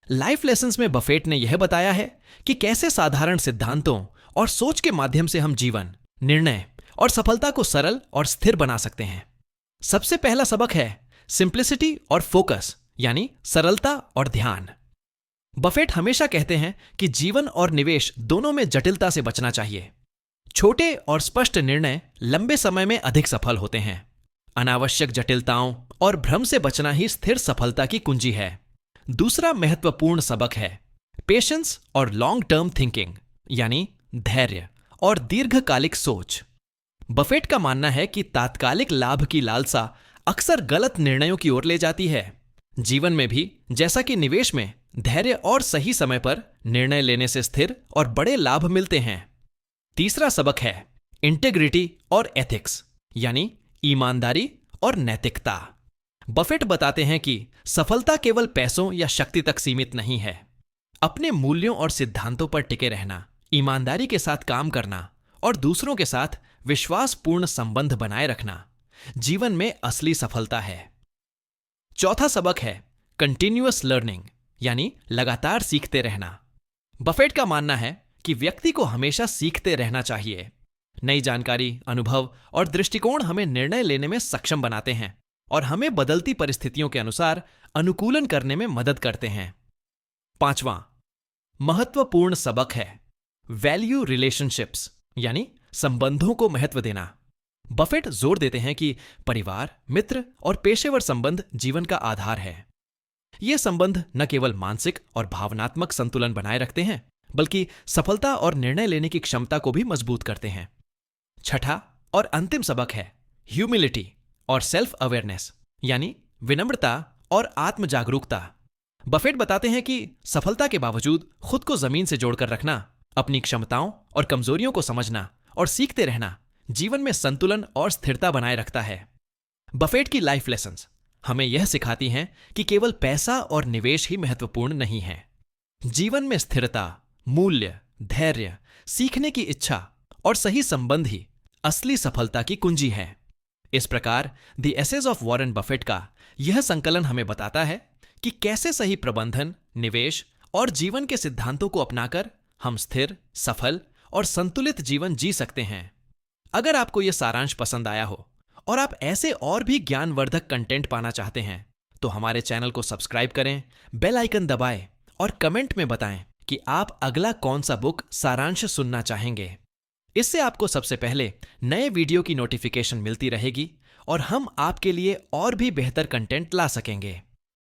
लाइफ लेसन्स में बफेट ने यह बताया है कि कैसे साधारण सिद्धांतों और सोच के माध्यम से हम जीवन, निर्णय और सफलता को सरल और स्थिर बना सकते हैं। सबसे पहला सबक है सिंप्लिसिटी और फोकस, यानी सरलता और ध्यान। बफेट हमेशा कहते हैं कि जीवन और निवेश दोनों में जटिलता से बचना चाहिए। छोटे और स्पष्ट निर्णय लंबे समय में अधिक सफल होते हैं। अनावश्यक जटिलताओं और भ्रम से बचना ही स्थिर सफलता की कुंजी है। दूसरा महत्वपूर्ण सबक है पेशेंस और लॉन्ग टर्म थिंकिंग, यानी धैर्य और दीर्घकालिक सोच। बफेट का मानना है कि तात्कालिक लाभ की लालसा अक्सर गलत निर्णयों की ओर ले जाती है। जीवन में भी, जैसा कि निवेश में, धैर्य और सही समय पर निर्णय लेने से स्थिर और बड़े लाभ मिलते हैं। तीसरा सबक है इंटेग्रिटी और एथिक्स, यानी ईमानदारी और नैतिकता। बफेट बताते हैं कि सफलता केवल पैसों या शक्ति तक सीमित नहीं है। अपने मूल्यों और सिद्धांतों पर टिके रहना, ईमानदारी के साथ काम करना और दूसरों के साथ विश्वासपूर्ण संबंध बनाए रखना जीवन में असली सफलता है। चौथा सबक है कंटिन्यूअस लर्निंग, यानी लगातार सीखते रहना। बफेट का मानना है कि व्यक्ति को हमेशा सीखते रहना चाहिए। नई जानकारी, अनुभव और दृष्टिकोण हमें निर्णय लेने में सक्षम बनाते हैं और हमें बदलती परिस्थितियों के अनुसार अनुकूलन करने में मदद करते हैं। पांचवां महत्वपूर्ण सबक है वैल्यू रिलेशनशिप्स, यानी संबंधों को महत्व देना। बफेट जोर देते हैं कि परिवार, मित्र और पेशेवर संबंध जीवन का आधार है। ये संबंध न केवल मानसिक और भावनात्मक संतुलन बनाए रखते हैं, बल्कि सफलता और निर्णय लेने की क्षमता को भी मजबूत करते हैं। छठा और अंतिम सबक है ह्यूमिलिटी और सेल्फ अवेयरनेस, यानी विनम्रता और आत्म जागरूकता। बफेट बताते हैं कि सफलता के बावजूद खुद को जमीन से जोड़कर रखना, अपनी क्षमताओं और कमजोरियों को समझना और सीखते रहना जीवन में संतुलन और स्थिरता बनाए रखता है। बफेट की लाइफ लेसन्स हमें यह सिखाती हैं कि केवल पैसा और निवेश ही महत्वपूर्ण नहीं है। जीवन में स्थिरता, मूल्य, धैर्य, सीखने की इच्छा और सही संबंध ही असली सफलता की कुंजी है। इस प्रकार the essays of Warren Buffett का यह संकलन हमें बताता है कि कैसे सही प्रबंधन, निवेश और जीवन के सिद्धांतों को अपनाकर हम स्थिर, सफल और संतुलित जीवन जी सकते हैं। अगर आपको यह सारांश पसंद आया हो और आप ऐसे और भी ज्ञानवर्धक कंटेंट पाना चाहते हैं, तो हमारे चैनल को सब्सक्राइब करें, बेल आइकन दबाएं और कमेंट में बताएं कि आप अगला कौन सा बुक सारांश सुनना चाहेंगे। इससे आपको सबसे पहले नए वीडियो की नोटिफिकेशन मिलती रहेगी और हम आपके लिए और भी बेहतर कंटेंट ला सकेंगे।